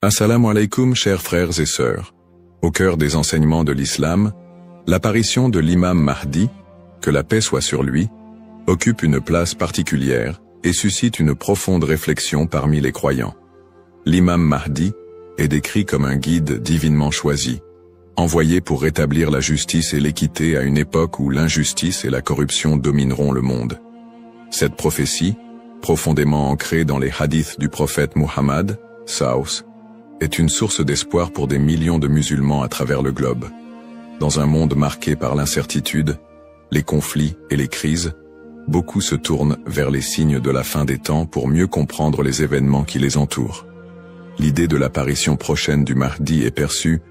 Assalamu alaikum, chers frères et sœurs. Au cœur des enseignements de l'islam, l'apparition de l'imam Mahdi, que la paix soit sur lui, occupe une place particulière et suscite une profonde réflexion parmi les croyants. L'imam Mahdi est décrit comme un guide divinement choisi, envoyé pour rétablir la justice et l'équité à une époque où l'injustice et la corruption domineront le monde. Cette prophétie, profondément ancrée dans les hadiths du prophète Muhammad, Saus, est une source d'espoir pour des millions de musulmans à travers le globe. Dans un monde marqué par l'incertitude, les conflits et les crises, beaucoup se tournent vers les signes de la fin des temps pour mieux comprendre les événements qui les entourent. L'idée de l'apparition prochaine du Mahdi est perçue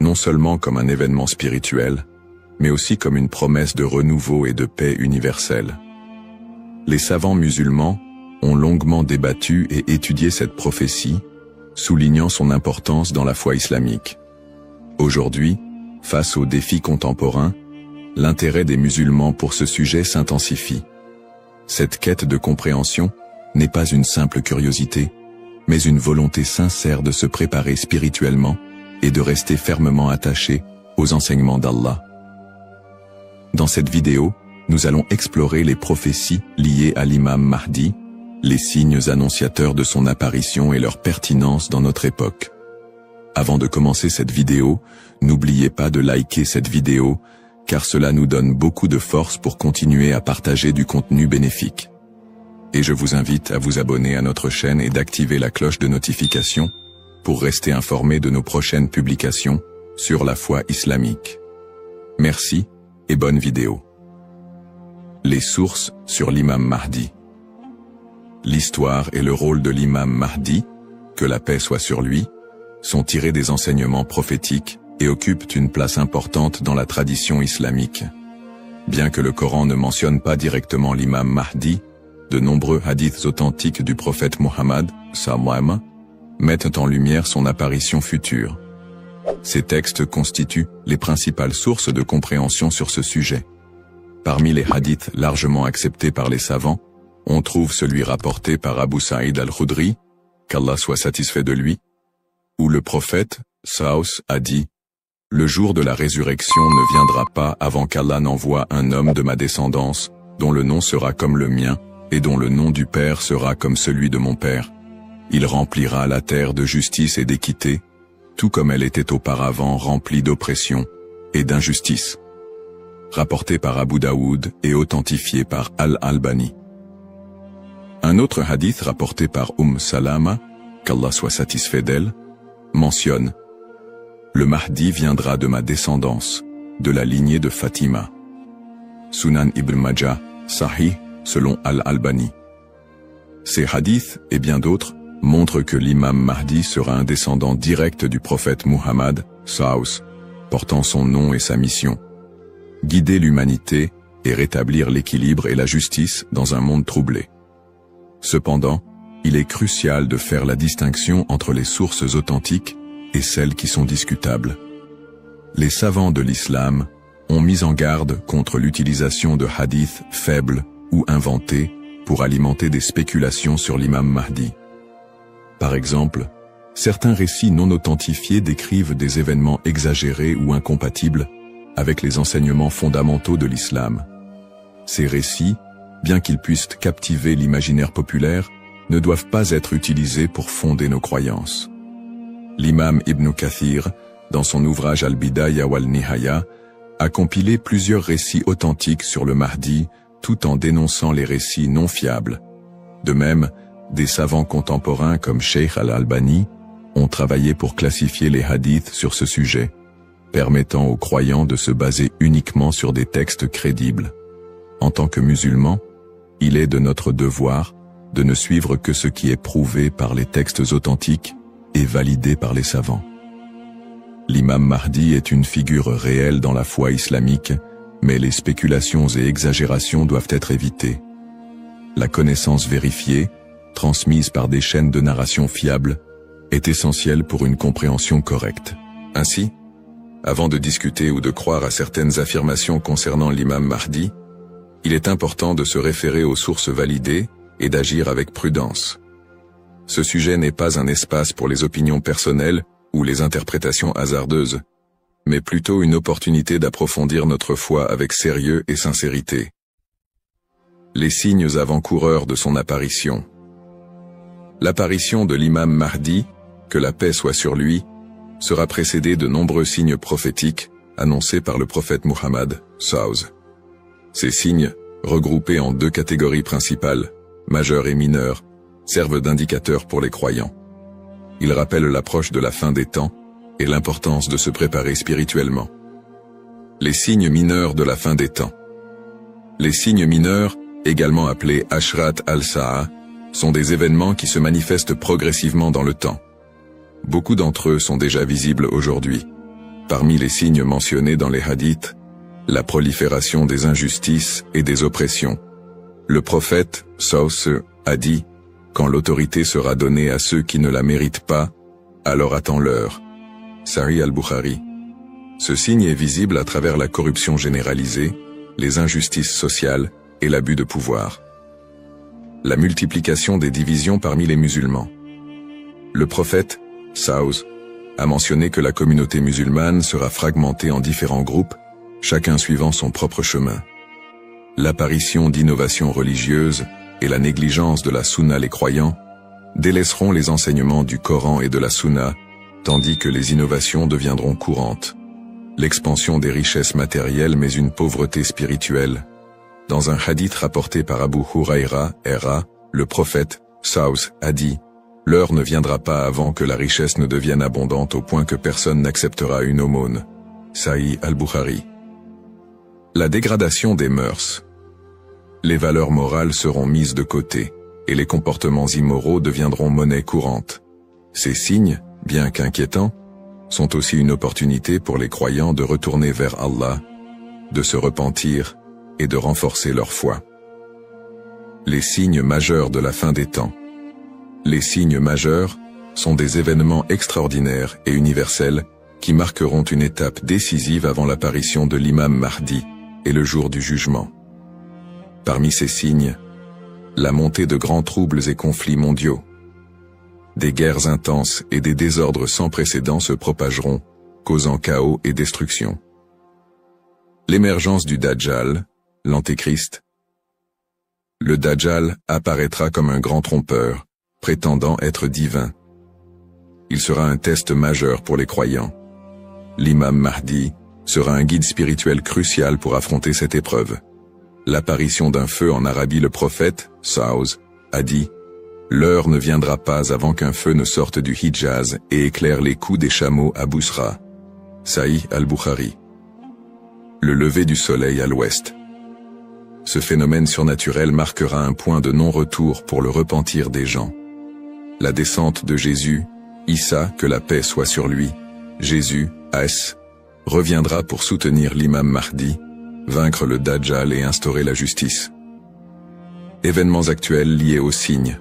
non seulement comme un événement spirituel, mais aussi comme une promesse de renouveau et de paix universelle. Les savants musulmans ont longuement débattu et étudié cette prophétie, soulignant son importance dans la foi islamique. Aujourd'hui, face aux défis contemporains, l'intérêt des musulmans pour ce sujet s'intensifie. Cette quête de compréhension n'est pas une simple curiosité, mais une volonté sincère de se préparer spirituellement et de rester fermement attaché aux enseignements d'Allah. Dans cette vidéo, nous allons explorer les prophéties liées à l'imam Mahdi, les signes annonciateurs de son apparition et leur pertinence dans notre époque. Avant de commencer cette vidéo, n'oubliez pas de liker cette vidéo, car cela nous donne beaucoup de force pour continuer à partager du contenu bénéfique. Et je vous invite à vous abonner à notre chaîne et d'activer la cloche de notification pour rester informé de nos prochaines publications sur la foi islamique. Merci et bonne vidéo. Les sources sur l'imam Mahdi. L'histoire et le rôle de l'imam Mahdi, que la paix soit sur lui, sont tirés des enseignements prophétiques et occupent une place importante dans la tradition islamique. Bien que le Coran ne mentionne pas directement l'imam Mahdi, de nombreux hadiths authentiques du prophète Muhammad, sallam, mettent en lumière son apparition future. Ces textes constituent les principales sources de compréhension sur ce sujet. Parmi les hadiths largement acceptés par les savants, on trouve celui rapporté par Abu Saïd al-Khudri, qu'Allah soit satisfait de lui, où le prophète, Saus, a dit « Le jour de la résurrection ne viendra pas avant qu'Allah n'envoie un homme de ma descendance, dont le nom sera comme le mien, et dont le nom du Père sera comme celui de mon Père. Il remplira la terre de justice et d'équité, tout comme elle était auparavant remplie d'oppression et d'injustice. » Rapporté par Abu Daoud et authentifié par Al-Albani. Un autre hadith rapporté par Salama, qu'Allah soit satisfait d'elle, mentionne « Le Mahdi viendra de ma descendance, de la lignée de Fatima. » Sunan Ibn Majah, Sahih, selon Al-Albani. Ces hadiths, et bien d'autres, montrent que l'imam Mahdi sera un descendant direct du prophète Muhammad, Saus, portant son nom et sa mission. Guider l'humanité et rétablir l'équilibre et la justice dans un monde troublé. Cependant, il est crucial de faire la distinction entre les sources authentiques et celles qui sont discutables. Les savants de l'islam ont mis en garde contre l'utilisation de hadiths faibles ou inventés pour alimenter des spéculations sur l'imam Mahdi. Par exemple, certains récits non authentifiés décrivent des événements exagérés ou incompatibles avec les enseignements fondamentaux de l'islam. Ces récits, bien qu'ils puissent captiver l'imaginaire populaire, ne doivent pas être utilisés pour fonder nos croyances. L'imam Ibn Kathir, dans son ouvrage Al-Bidaya wal-Nihaya, a compilé plusieurs récits authentiques sur le Mahdi, tout en dénonçant les récits non fiables. De même, des savants contemporains comme Sheikh Al-Albani ont travaillé pour classifier les hadiths sur ce sujet, permettant aux croyants de se baser uniquement sur des textes crédibles. En tant que musulmans, il est de notre devoir de ne suivre que ce qui est prouvé par les textes authentiques et validé par les savants. L'imam Mahdi est une figure réelle dans la foi islamique, mais les spéculations et exagérations doivent être évitées. La connaissance vérifiée, transmise par des chaînes de narration fiables, est essentielle pour une compréhension correcte. Ainsi, avant de discuter ou de croire à certaines affirmations concernant l'imam Mahdi, il est important de se référer aux sources validées et d'agir avec prudence. ce sujet n'est pas un espace pour les opinions personnelles ou les interprétations hasardeuses, mais plutôt une opportunité d'approfondir notre foi avec sérieux et sincérité. Les signes avant-coureurs de son apparition. L'apparition de l'imam Mahdi, que la paix soit sur lui, sera précédée de nombreux signes prophétiques annoncés par le prophète Muhammad, SAW. Ces signes, regroupés en deux catégories principales, majeurs et mineurs, servent d'indicateurs pour les croyants. Ils rappellent l'approche de la fin des temps et l'importance de se préparer spirituellement. Les signes mineurs de la fin des temps. Les signes mineurs, également appelés Ashrat al-Sa'a, sont des événements qui se manifestent progressivement dans le temps. Beaucoup d'entre eux sont déjà visibles aujourd'hui. Parmi les signes mentionnés dans les hadiths, la prolifération des injustices et des oppressions. Le prophète, SAW, a dit « Quand l'autorité sera donnée à ceux qui ne la méritent pas, alors attends-leur » Sahih al-Bukhari. Ce signe est visible à travers la corruption généralisée, les injustices sociales et l'abus de pouvoir. La multiplication des divisions parmi les musulmans. Le prophète, SAW, a mentionné que la communauté musulmane sera fragmentée en différents groupes, chacun suivant son propre chemin. L'apparition d'innovations religieuses et la négligence de la sunna les croyants délaisseront les enseignements du Coran et de la sunna, tandis que les innovations deviendront courantes. L'expansion des richesses matérielles mais une pauvreté spirituelle. Dans un hadith rapporté par Abu Huraira, le prophète, SAW, a dit « L'heure ne viendra pas avant que la richesse ne devienne abondante au point que personne n'acceptera une aumône. » Sahih al-Bukhari. La dégradation des mœurs. Les valeurs morales seront mises de côté, et les comportements immoraux deviendront monnaie courante. Ces signes, bien qu'inquiétants, sont aussi une opportunité pour les croyants de retourner vers Allah, de se repentir et de renforcer leur foi. Les signes majeurs de la fin des temps. Les signes majeurs sont des événements extraordinaires et universels qui marqueront une étape décisive avant l'apparition de l'imam Mahdi et le jour du jugement. Parmi ces signes, la montée de grands troubles et conflits mondiaux. Des guerres intenses et des désordres sans précédent se propageront, causant chaos et destruction. L'émergence du Dajjal, l'Antéchrist. Le Dajjal apparaîtra comme un grand trompeur, prétendant être divin. Il sera un test majeur pour les croyants. L'imam Mahdi sera un guide spirituel crucial pour affronter cette épreuve. L'apparition d'un feu en Arabie. Le prophète, SAW, a dit « L'heure ne viendra pas avant qu'un feu ne sorte du Hijaz et éclaire les coups des chameaux à Bousra. » Sahih al-Bukhari. Le lever du soleil à l'ouest. Ce phénomène surnaturel marquera un point de non-retour pour le repentir des gens. La descente de Jésus, Issa, que la paix soit sur lui, Jésus, As, reviendra pour soutenir l'imam Mahdi, vaincre le Dajjal et instaurer la justice. Événements actuels liés aux signes.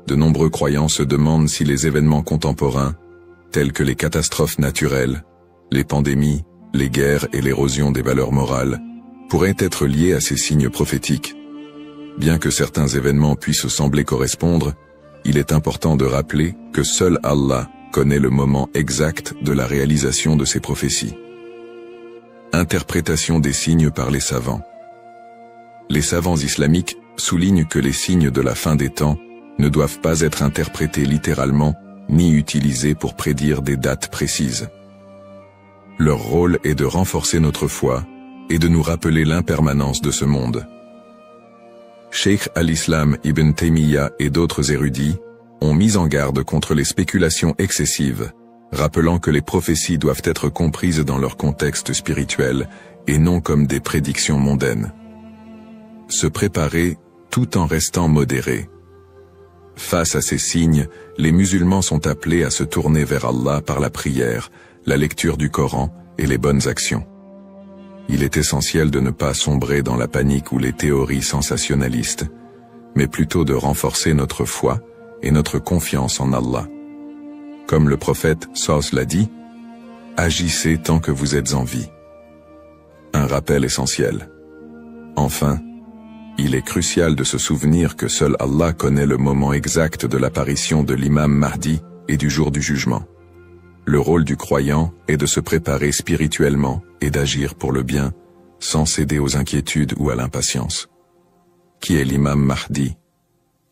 De nombreux croyants se demandent si les événements contemporains, tels que les catastrophes naturelles, les pandémies, les guerres et l'érosion des valeurs morales, pourraient être liés à ces signes prophétiques. Bien que certains événements puissent sembler correspondre, il est important de rappeler que seul Allah connaît le moment exact de la réalisation de ces prophéties. Interprétation des signes par les savants. Les savants islamiques soulignent que les signes de la fin des temps ne doivent pas être interprétés littéralement ni utilisés pour prédire des dates précises. Leur rôle est de renforcer notre foi et de nous rappeler l'impermanence de ce monde. Cheikh al-Islam Ibn Taymiyyah et d'autres érudits ont mis en garde contre les spéculations excessives, rappelant que les prophéties doivent être comprises dans leur contexte spirituel et non comme des prédictions mondaines. Se préparer tout en restant modéré. Face à ces signes, les musulmans sont appelés à se tourner vers Allah par la prière, la lecture du Coran et les bonnes actions. Il est essentiel de ne pas sombrer dans la panique ou les théories sensationnalistes, mais plutôt de renforcer notre foi et notre confiance en Allah. Comme le prophète SAW l'a dit, « Agissez tant que vous êtes en vie ». Un rappel essentiel. Enfin, Il est crucial de se souvenir que seul Allah connaît le moment exact de l'apparition de l'imam Mahdi et du jour du jugement. Le rôle du croyant est de se préparer spirituellement et d'agir pour le bien, sans céder aux inquiétudes ou à l'impatience. Qui est l'imam Mahdi?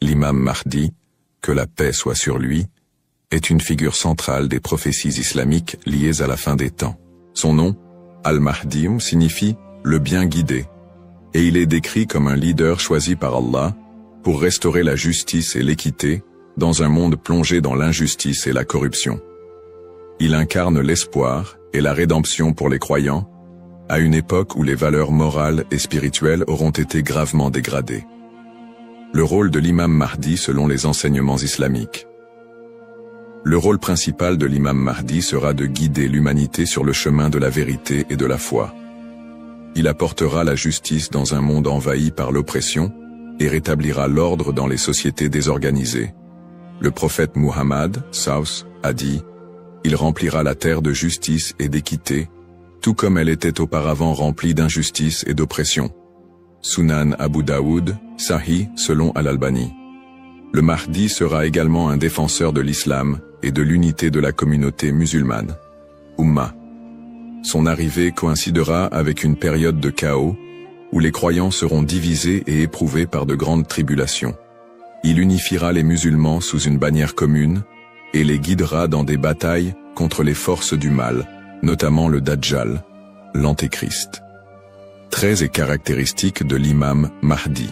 L'imam Mahdi, que la paix soit sur lui, est une figure centrale des prophéties islamiques liées à la fin des temps. Son nom, Al-Mahdi, signifie « le bien guidé », et il est décrit comme un leader choisi par Allah pour restaurer la justice et l'équité dans un monde plongé dans l'injustice et la corruption. Il incarne l'espoir et la rédemption pour les croyants, à une époque où les valeurs morales et spirituelles auront été gravement dégradées. Le rôle de l'imam Mahdi selon les enseignements islamiques. Le rôle principal de l'imam Mahdi sera de guider l'humanité sur le chemin de la vérité et de la foi. Il apportera la justice dans un monde envahi par l'oppression et rétablira l'ordre dans les sociétés désorganisées. Le prophète Muhammad, a dit « Il remplira la terre de justice et d'équité, tout comme elle était auparavant remplie d'injustice et d'oppression. » Sunan Abu Daoud, Sahih selon Al-Albani. Le Mahdi sera également un défenseur de l'islam et de l'unité de la communauté musulmane. Ummah. Son arrivée coïncidera avec une période de chaos, où les croyants seront divisés et éprouvés par de grandes tribulations. Il unifiera les musulmans sous une bannière commune, et les guidera dans des batailles contre les forces du mal, notamment le Dajjal, l'Antéchrist. Traits et caractéristiques de l'imam Mahdi.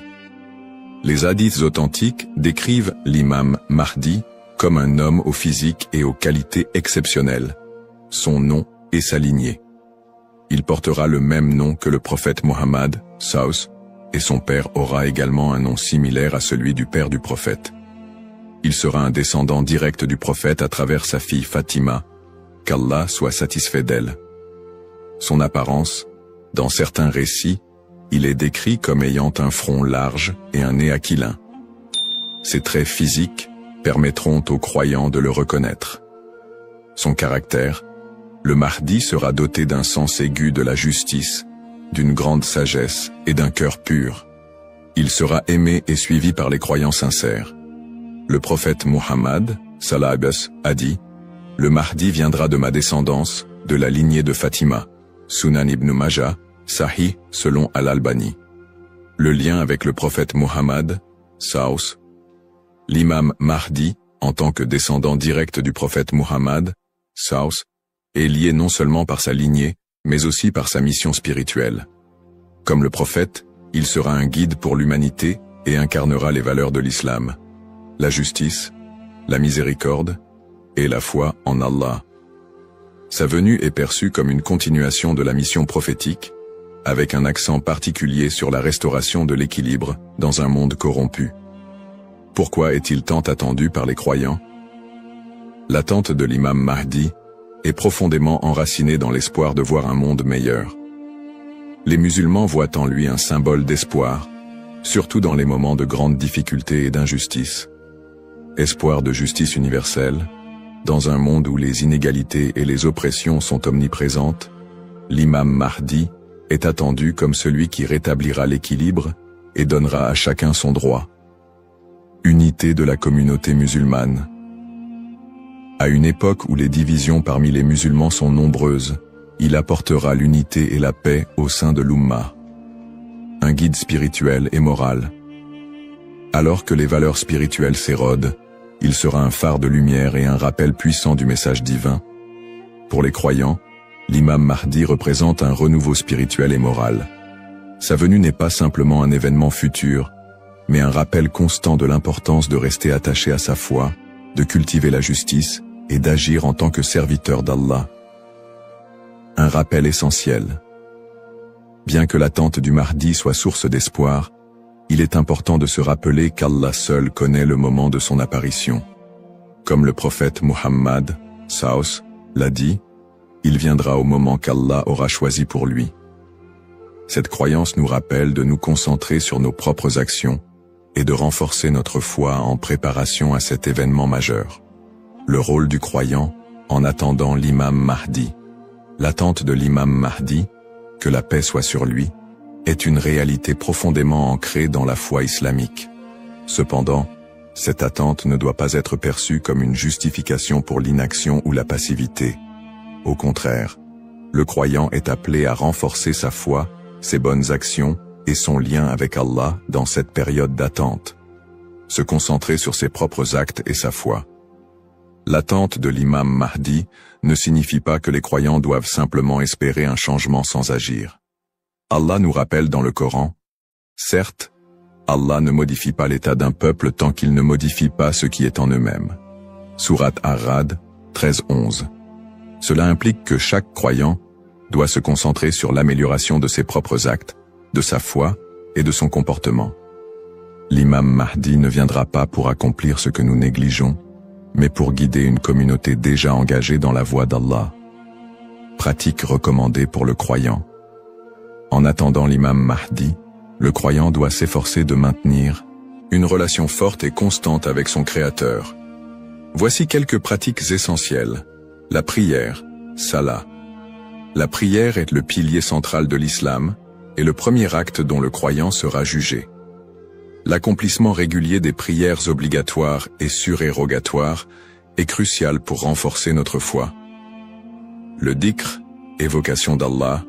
Les hadiths authentiques décrivent l'imam Mahdi comme un homme au physique et aux qualités exceptionnelles, son nom et sa lignée. Il portera le même nom que le prophète Mohammed, et son père aura également un nom similaire à celui du père du prophète. Il sera un descendant direct du prophète à travers sa fille Fatima, qu'Allah soit satisfait d'elle. Son apparence, dans certains récits, il est décrit comme ayant un front large et un nez aquilin. Ses traits physiques permettront aux croyants de le reconnaître. Son caractère, le Mahdi sera doté d'un sens aigu de la justice, d'une grande sagesse et d'un cœur pur. Il sera aimé et suivi par les croyants sincères. Le prophète Muhammad, a dit « Le Mahdi viendra de ma descendance, de la lignée de Fatima. » Sunan ibn Majah, Sahih selon Al-Albani. Le lien avec le prophète Muhammad, l'imam Mahdi, en tant que descendant direct du prophète Muhammad, est lié non seulement par sa lignée, mais aussi par sa mission spirituelle. Comme le prophète, il sera un guide pour l'humanité et incarnera les valeurs de l'islam, la justice, la miséricorde et la foi en Allah. Sa venue est perçue comme une continuation de la mission prophétique, avec un accent particulier sur la restauration de l'équilibre dans un monde corrompu. Pourquoi est-il tant attendu par les croyants? L'attente de l'imam Mahdi est profondément enracinée dans l'espoir de voir un monde meilleur. Les musulmans voient en lui un symbole d'espoir, surtout dans les moments de grandes difficultés et d'injustice. Espoir de justice universelle, dans un monde où les inégalités et les oppressions sont omniprésentes, l'imam Mahdi est attendu comme celui qui rétablira l'équilibre et donnera à chacun son droit. Unité de la communauté musulmane. À une époque où les divisions parmi les musulmans sont nombreuses, il apportera l'unité et la paix au sein de l'Ummah. Un guide spirituel et moral. Alors que les valeurs spirituelles s'érodent, il sera un phare de lumière et un rappel puissant du message divin. Pour les croyants, l'imam Mahdi représente un renouveau spirituel et moral. Sa venue n'est pas simplement un événement futur, mais un rappel constant de l'importance de rester attaché à sa foi, de cultiver la justice et d'agir en tant que serviteur d'Allah. Un rappel essentiel. Bien que l'attente du Mahdi soit source d'espoir, il est important de se rappeler qu'Allah seul connaît le moment de son apparition. Comme le prophète Muhammad, l'a dit, il viendra au moment qu'Allah aura choisi pour lui. Cette croyance nous rappelle de nous concentrer sur nos propres actions et de renforcer notre foi en préparation à cet événement majeur. Le rôle du croyant en attendant l'imam Mahdi. L'attente de l'imam Mahdi, que la paix soit sur lui, est une réalité profondément ancrée dans la foi islamique. Cependant, cette attente ne doit pas être perçue comme une justification pour l'inaction ou la passivité. Au contraire, le croyant est appelé à renforcer sa foi, ses bonnes actions et son lien avec Allah dans cette période d'attente. Se concentrer sur ses propres actes et sa foi. L'attente de l'imam Mahdi ne signifie pas que les croyants doivent simplement espérer un changement sans agir. Allah nous rappelle dans le Coran, certes, Allah ne modifie pas l'état d'un peuple tant qu'il ne modifie pas ce qui est en eux-mêmes. Sourate Ar-Ra'd 13-11. Cela implique que chaque croyant doit se concentrer sur l'amélioration de ses propres actes, de sa foi et de son comportement. L'imam Mahdi ne viendra pas pour accomplir ce que nous négligeons, mais pour guider une communauté déjà engagée dans la voie d'Allah. Pratique recommandée pour le croyant. En attendant l'imam Mahdi, le croyant doit s'efforcer de maintenir une relation forte et constante avec son Créateur. Voici quelques pratiques essentielles. La prière, salat. La prière est le pilier central de l'islam et le premier acte dont le croyant sera jugé. L'accomplissement régulier des prières obligatoires et surérogatoires est crucial pour renforcer notre foi. Le dhikr, évocation d'Allah,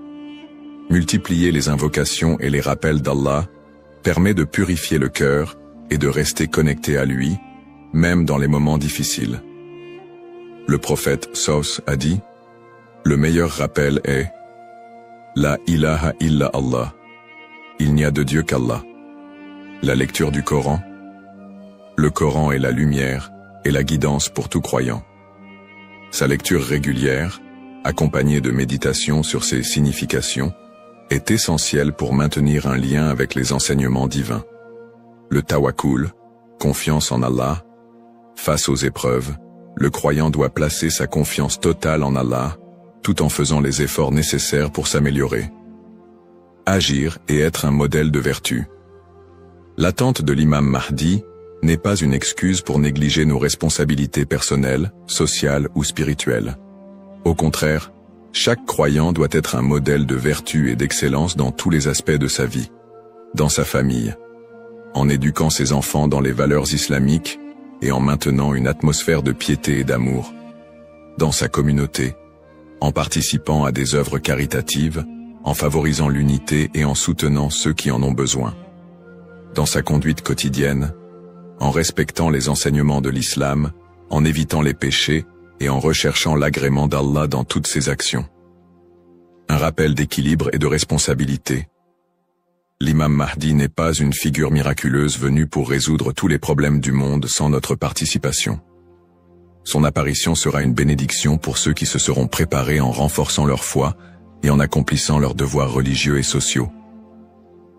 multiplier les invocations et les rappels d'Allah, permet de purifier le cœur et de rester connecté à lui, même dans les moments difficiles. Le prophète Saus a dit, le meilleur rappel est « La ilaha illa Allah » il n'y a de Dieu qu'Allah. La lecture du Coran. Le Coran est la lumière et la guidance pour tout croyant. Sa lecture régulière, accompagnée de méditation sur ses significations, est essentielle pour maintenir un lien avec les enseignements divins. Le tawakkul, confiance en Allah. Face aux épreuves, le croyant doit placer sa confiance totale en Allah, tout en faisant les efforts nécessaires pour s'améliorer. Agir et être un modèle de vertu. L'attente de l'imam Mahdi n'est pas une excuse pour négliger nos responsabilités personnelles, sociales ou spirituelles. Au contraire, chaque croyant doit être un modèle de vertu et d'excellence dans tous les aspects de sa vie. Dans sa famille, en éduquant ses enfants dans les valeurs islamiques et en maintenant une atmosphère de piété et d'amour. Dans sa communauté, en participant à des œuvres caritatives, en favorisant l'unité et en soutenant ceux qui en ont besoin. Dans sa conduite quotidienne, en respectant les enseignements de l'islam, en évitant les péchés et en recherchant l'agrément d'Allah dans toutes ses actions. Un rappel d'équilibre et de responsabilité. L'imam Mahdi n'est pas une figure miraculeuse venue pour résoudre tous les problèmes du monde sans notre participation. Son apparition sera une bénédiction pour ceux qui se seront préparés en renforçant leur foi et en accomplissant leurs devoirs religieux et sociaux.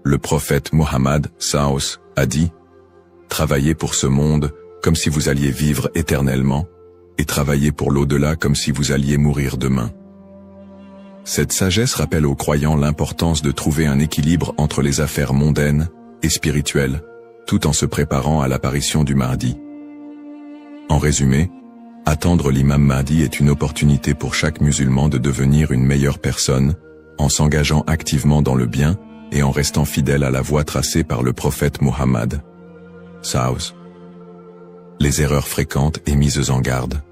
Le prophète Mohammed Saos a dit « Travaillez pour ce monde comme si vous alliez vivre éternellement, et travaillez pour l'au-delà comme si vous alliez mourir demain. » Cette sagesse rappelle aux croyants l'importance de trouver un équilibre entre les affaires mondaines et spirituelles, tout en se préparant à l'apparition du Mahdi. En résumé, attendre l'imam Mahdi est une opportunité pour chaque musulman de devenir une meilleure personne, en s'engageant activement dans le bien et en restant fidèle à la voie tracée par le prophète Mohammed. Saos. Les erreurs fréquentes et mises en garde.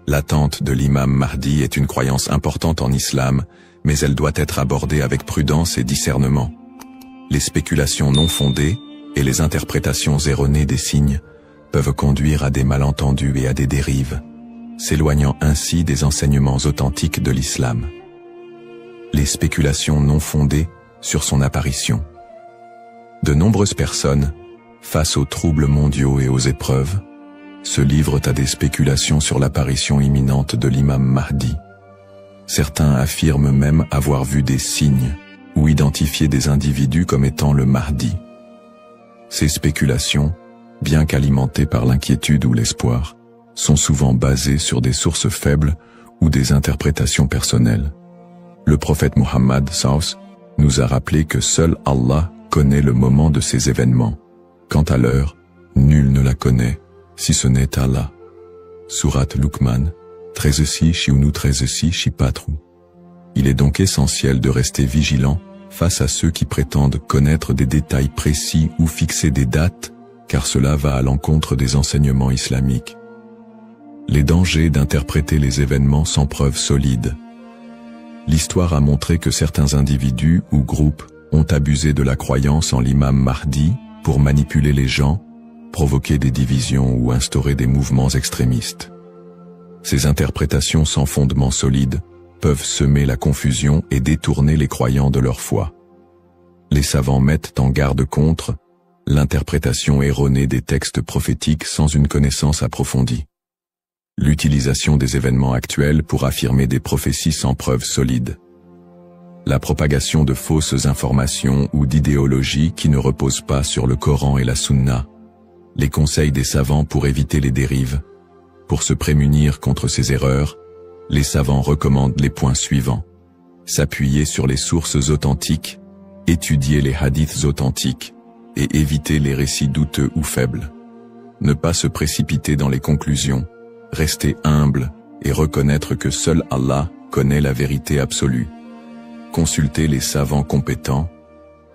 L'attente de l'imam Mahdi est une croyance importante en islam, mais elle doit être abordée avec prudence et discernement. Les spéculations non fondées et les interprétations erronées des signes peuvent conduire à des malentendus et à des dérives, s'éloignant ainsi des enseignements authentiques de l'islam. Les spéculations non fondées sur son apparition. De nombreuses personnes, face aux troubles mondiaux et aux épreuves, se livrent à des spéculations sur l'apparition imminente de l'imam Mahdi. Certains affirment même avoir vu des signes ou identifié des individus comme étant le Mahdi. Ces spéculations, bien qu'alimentées par l'inquiétude ou l'espoir, sont souvent basées sur des sources faibles ou des interprétations personnelles. Le prophète Mohammed Saus nous a rappelé que seul Allah connaît le moment de ces événements. Quant à l'heure, nul ne la connaît, si ce n'est Allah. Sourate Luqman, 13-6 Shiunu 13-6 Shipatru. Il est donc essentiel de rester vigilant face à ceux qui prétendent connaître des détails précis ou fixer des dates, car cela va à l'encontre des enseignements islamiques. Les dangers d'interpréter les événements sans preuve solide. L'histoire a montré que certains individus ou groupes ont abusé de la croyance en l'imam Mahdi pour manipuler les gens, provoquer des divisions ou instaurer des mouvements extrémistes. Ces interprétations sans fondement solide peuvent semer la confusion et détourner les croyants de leur foi. Les savants mettent en garde contre l'interprétation erronée des textes prophétiques sans une connaissance approfondie. L'utilisation des événements actuels pour affirmer des prophéties sans preuve solide. La propagation de fausses informations ou d'idéologies qui ne reposent pas sur le Coran et la Sunna. Les conseils des savants pour éviter les dérives. Pour se prémunir contre ces erreurs, les savants recommandent les points suivants. S'appuyer sur les sources authentiques, étudier les hadiths authentiques, et éviter les récits douteux ou faibles. Ne pas se précipiter dans les conclusions, rester humble et reconnaître que seul Allah connaît la vérité absolue. Consulter les savants compétents,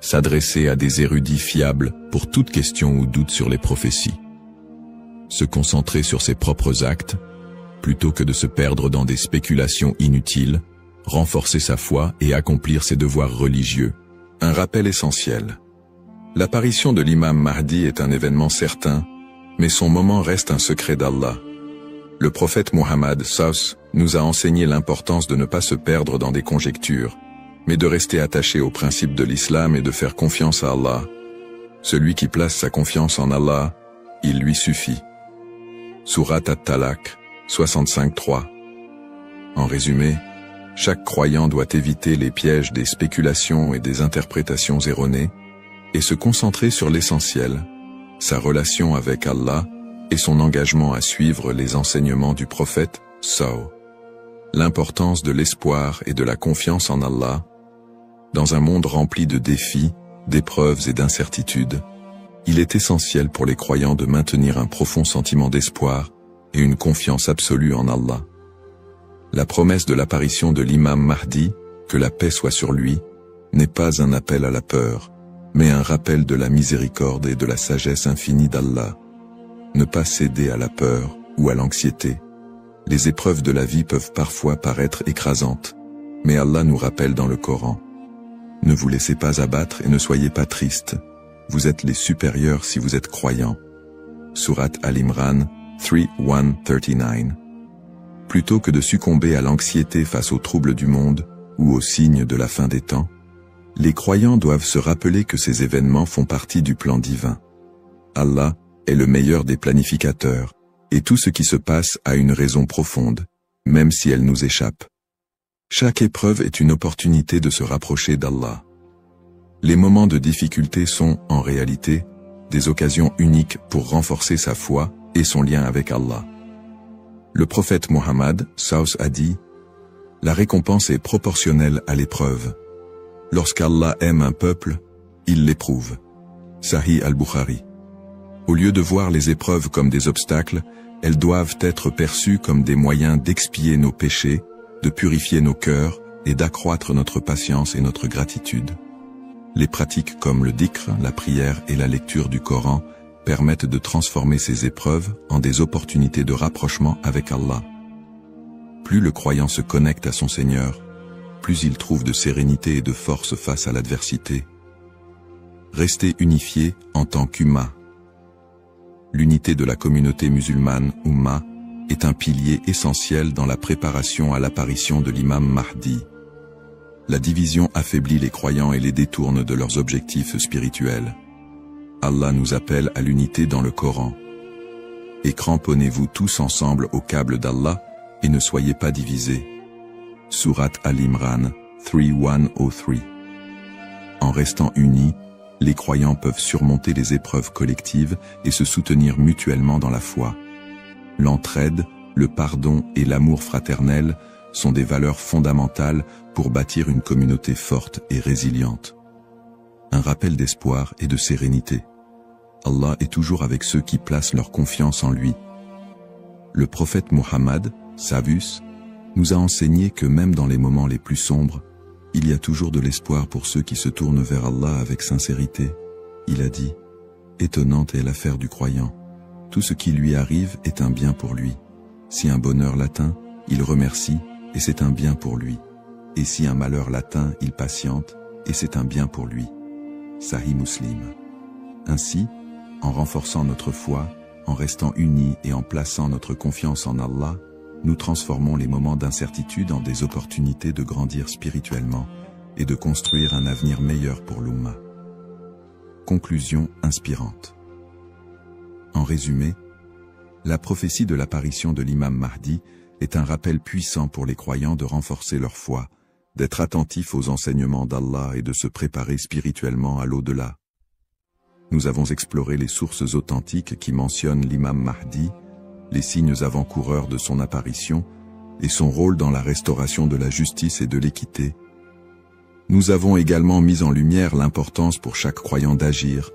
s'adresser à des érudits fiables pour toute question ou doute sur les prophéties. Se concentrer sur ses propres actes, plutôt que de se perdre dans des spéculations inutiles, renforcer sa foi et accomplir ses devoirs religieux. Un rappel essentiel. L'apparition de l'imam Mahdi est un événement certain, mais son moment reste un secret d'Allah. Le prophète Muhammad SAW nous a enseigné l'importance de ne pas se perdre dans des conjectures, mais de rester attaché aux principes de l'islam et de faire confiance à Allah. Celui qui place sa confiance en Allah, il lui suffit. Surat At-Talaq, 65-3. En résumé, chaque croyant doit éviter les pièges des spéculations et des interprétations erronées, et se concentrer sur l'essentiel, sa relation avec Allah et son engagement à suivre les enseignements du prophète SAW. L'importance de l'espoir et de la confiance en Allah. Dans un monde rempli de défis, d'épreuves et d'incertitudes, il est essentiel pour les croyants de maintenir un profond sentiment d'espoir et une confiance absolue en Allah. La promesse de l'apparition de l'imam Mahdi, que la paix soit sur lui, n'est pas un appel à la peur, mais un rappel de la miséricorde et de la sagesse infinie d'Allah. Ne pas céder à la peur ou à l'anxiété. Les épreuves de la vie peuvent parfois paraître écrasantes, mais Allah nous rappelle dans le Coran. Ne vous laissez pas abattre et ne soyez pas tristes. Vous êtes les supérieurs si vous êtes croyants. Surat Al-Imran 3:1-39. Plutôt que de succomber à l'anxiété face aux troubles du monde ou aux signes de la fin des temps, les croyants doivent se rappeler que ces événements font partie du plan divin. Allah est le meilleur des planificateurs, et tout ce qui se passe a une raison profonde, même si elle nous échappe. Chaque épreuve est une opportunité de se rapprocher d'Allah. Les moments de difficulté sont, en réalité, des occasions uniques pour renforcer sa foi et son lien avec Allah. Le prophète Muhammad SAW a dit « La récompense est proportionnelle à l'épreuve. Lorsqu'Allah aime un peuple, il l'éprouve. » Sahih al-Bukhari. Au lieu de voir les épreuves comme des obstacles, elles doivent être perçues comme des moyens d'expier nos péchés, de purifier nos cœurs et d'accroître notre patience et notre gratitude. Les pratiques comme le dhikr, la prière et la lecture du Coran permettent de transformer ces épreuves en des opportunités de rapprochement avec Allah. Plus le croyant se connecte à son Seigneur, plus il trouve de sérénité et de force face à l'adversité. Rester unifié en tant qu'Ummah. L'unité de la communauté musulmane, Ummah, est un pilier essentiel dans la préparation à l'apparition de l'imam Mahdi. La division affaiblit les croyants et les détourne de leurs objectifs spirituels. Allah nous appelle à l'unité dans le Coran. Et cramponnez-vous tous ensemble au câble d'Allah et ne soyez pas divisés. Surat Al-Imran 3:1-3. En restant unis, les croyants peuvent surmonter les épreuves collectives et se soutenir mutuellement dans la foi. L'entraide, le pardon et l'amour fraternel sont des valeurs fondamentales pour bâtir une communauté forte et résiliente. Un rappel d'espoir et de sérénité. Allah est toujours avec ceux qui placent leur confiance en lui. Le prophète Muhammad, Savus, nous a enseigné que même dans les moments les plus sombres, Il y a toujours de l'espoir pour ceux qui se tournent vers Allah avec sincérité. Il a dit, étonnante est l'affaire du croyant. Tout ce qui lui arrive est un bien pour lui. Si un bonheur l'atteint, il remercie, et c'est un bien pour lui. Et si un malheur l'atteint, il patiente, et c'est un bien pour lui. Sahih Muslim. Ainsi, en renforçant notre foi, en restant unis et en plaçant notre confiance en Allah, nous transformons les moments d'incertitude en des opportunités de grandir spirituellement et de construire un avenir meilleur pour l'Ummah. Conclusion inspirante. En résumé, la prophétie de l'apparition de l'imam Mahdi est un rappel puissant pour les croyants de renforcer leur foi, d'être attentifs aux enseignements d'Allah et de se préparer spirituellement à l'au-delà. Nous avons exploré les sources authentiques qui mentionnent l'imam Mahdi, les signes avant-coureurs de son apparition et son rôle dans la restauration de la justice et de l'équité. Nous avons également mis en lumière l'importance pour chaque croyant d'agir,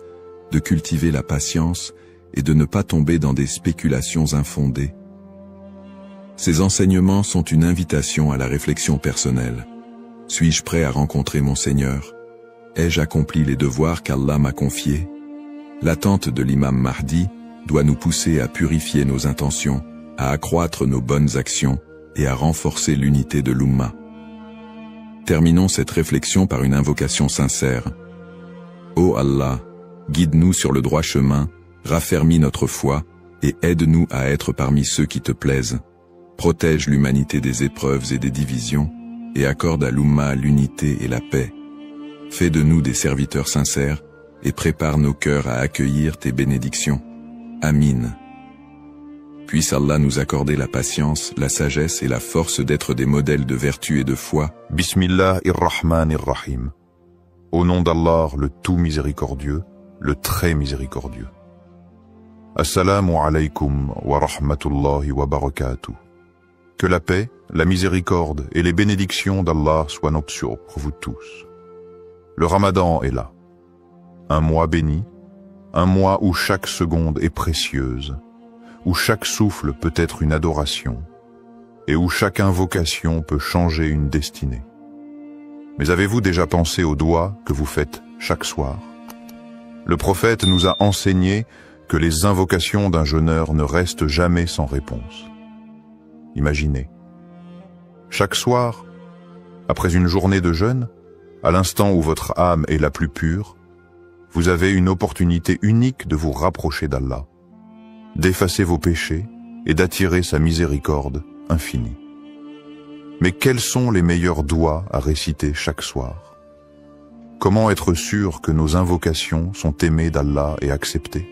de cultiver la patience et de ne pas tomber dans des spéculations infondées. Ces enseignements sont une invitation à la réflexion personnelle. Suis-je prêt à rencontrer mon Seigneur? Ai-je accompli les devoirs qu'Allah m'a confiés? L'attente de l'imam Mahdi doit nous pousser à purifier nos intentions, à accroître nos bonnes actions et à renforcer l'unité de l'Ummah. Terminons cette réflexion par une invocation sincère. Ô Allah, guide-nous sur le droit chemin, raffermis notre foi et aide-nous à être parmi ceux qui te plaisent. Protège l'humanité des épreuves et des divisions et accorde à l'Ummah l'unité et la paix. Fais de nous des serviteurs sincères et prépare nos cœurs à accueillir tes bénédictions. Amin. Puisse Allah nous accorder la patience, la sagesse et la force d'être des modèles de vertu et de foi. Bismillahirrahmanirrahim. Au nom d'Allah, le tout miséricordieux, le très miséricordieux. Assalamu alaykum wa rahmatullahi wa barakatuh. Que la paix, la miséricorde et les bénédictions d'Allah soient nocturnes pour vous tous. Le Ramadan est là. Un mois béni, un mois où chaque seconde est précieuse, où chaque souffle peut être une adoration, et où chaque invocation peut changer une destinée. Mais avez-vous déjà pensé aux doigts que vous faites chaque soir? Le prophète nous a enseigné que les invocations d'un jeûneur ne restent jamais sans réponse. Imaginez. Chaque soir, après une journée de jeûne, à l'instant où votre âme est la plus pure, vous avez une opportunité unique de vous rapprocher d'Allah, d'effacer vos péchés et d'attirer sa miséricorde infinie. Mais quels sont les meilleurs doigts à réciter chaque soir? Comment être sûr que nos invocations sont aimées d'Allah et acceptées?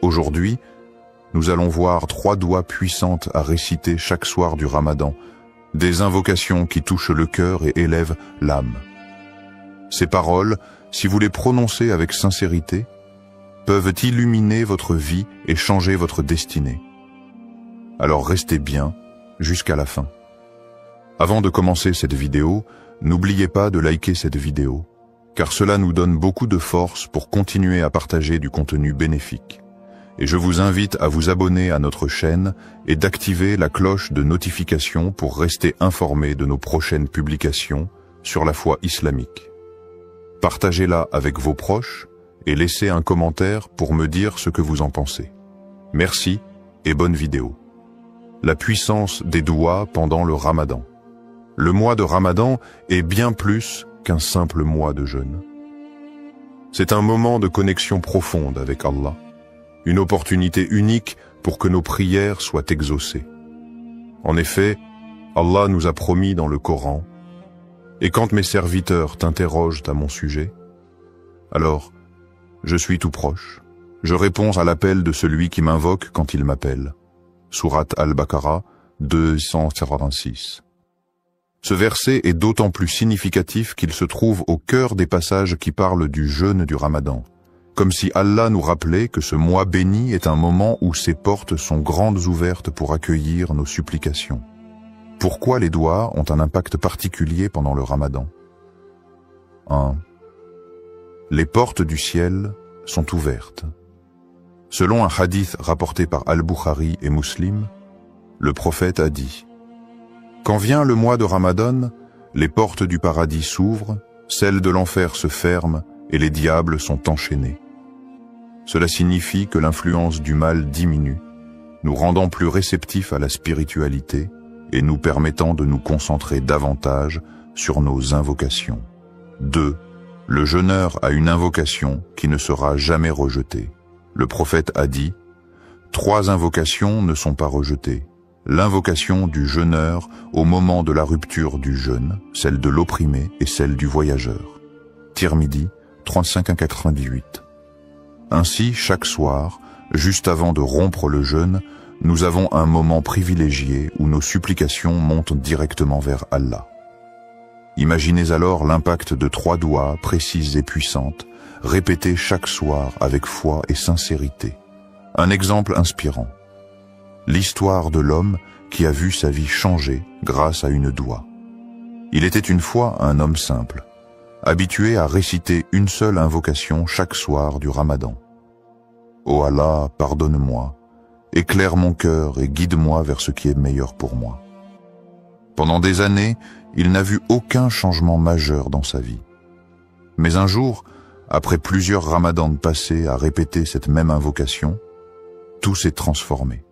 Aujourd'hui, nous allons voir 3 doigts puissantes à réciter chaque soir du Ramadan, des invocations qui touchent le cœur et élèvent l'âme. Ces paroles, si vous les prononcez avec sincérité, peuvent illuminer votre vie et changer votre destinée. Alors restez bien jusqu'à la fin. Avant de commencer cette vidéo, n'oubliez pas de liker cette vidéo, car cela nous donne beaucoup de force pour continuer à partager du contenu bénéfique. Et je vous invite à vous abonner à notre chaîne et d'activer la cloche de notification pour rester informé de nos prochaines publications sur la foi islamique. Partagez-la avec vos proches et laissez un commentaire pour me dire ce que vous en pensez. Merci et bonne vidéo. La puissance des doigts pendant le Ramadan. Le mois de Ramadan est bien plus qu'un simple mois de jeûne. C'est un moment de connexion profonde avec Allah, une opportunité unique pour que nos prières soient exaucées. En effet, Allah nous a promis dans le Coran, « Et quand mes serviteurs t'interrogent à mon sujet, alors je suis tout proche, je réponds à l'appel de celui qui m'invoque quand il m'appelle. » Sourate Al-Baqarah 246. Ce verset est d'autant plus significatif qu'il se trouve au cœur des passages qui parlent du jeûne du Ramadan, comme si Allah nous rappelait que ce mois béni est un moment où ses portes sont grandes ouvertes pour accueillir nos supplications. Pourquoi les doigts ont un impact particulier pendant le Ramadan? 1. Les portes du ciel sont ouvertes. Selon un hadith rapporté par Al-Bukhari et Muslim, le prophète a dit « Quand vient le mois de Ramadan, les portes du paradis s'ouvrent, celles de l'enfer se ferment et les diables sont enchaînés. Cela signifie que l'influence du mal diminue, nous rendant plus réceptifs à la spiritualité et nous permettant de nous concentrer davantage sur nos invocations. 2. Le jeûneur a une invocation qui ne sera jamais rejetée. Le prophète a dit « 3 invocations ne sont pas rejetées. L'invocation du jeûneur au moment de la rupture du jeûne, celle de l'opprimé et celle du voyageur. » Tirmidhi, 35-98. Ainsi, chaque soir, juste avant de rompre le jeûne, nous avons un moment privilégié où nos supplications montent directement vers Allah. Imaginez alors l'impact de 3 doigts précises et puissantes, répétées chaque soir avec foi et sincérité. Un exemple inspirant. L'histoire de l'homme qui a vu sa vie changer grâce à une doua. Il était une fois un homme simple, habitué à réciter une seule invocation chaque soir du Ramadan. « Ô Allah, pardonne-moi, éclaire mon cœur et guide-moi vers ce qui est meilleur pour moi. » Pendant des années, il n'a vu aucun changement majeur dans sa vie. Mais un jour, après plusieurs ramadans passés à répéter cette même invocation, tout s'est transformé.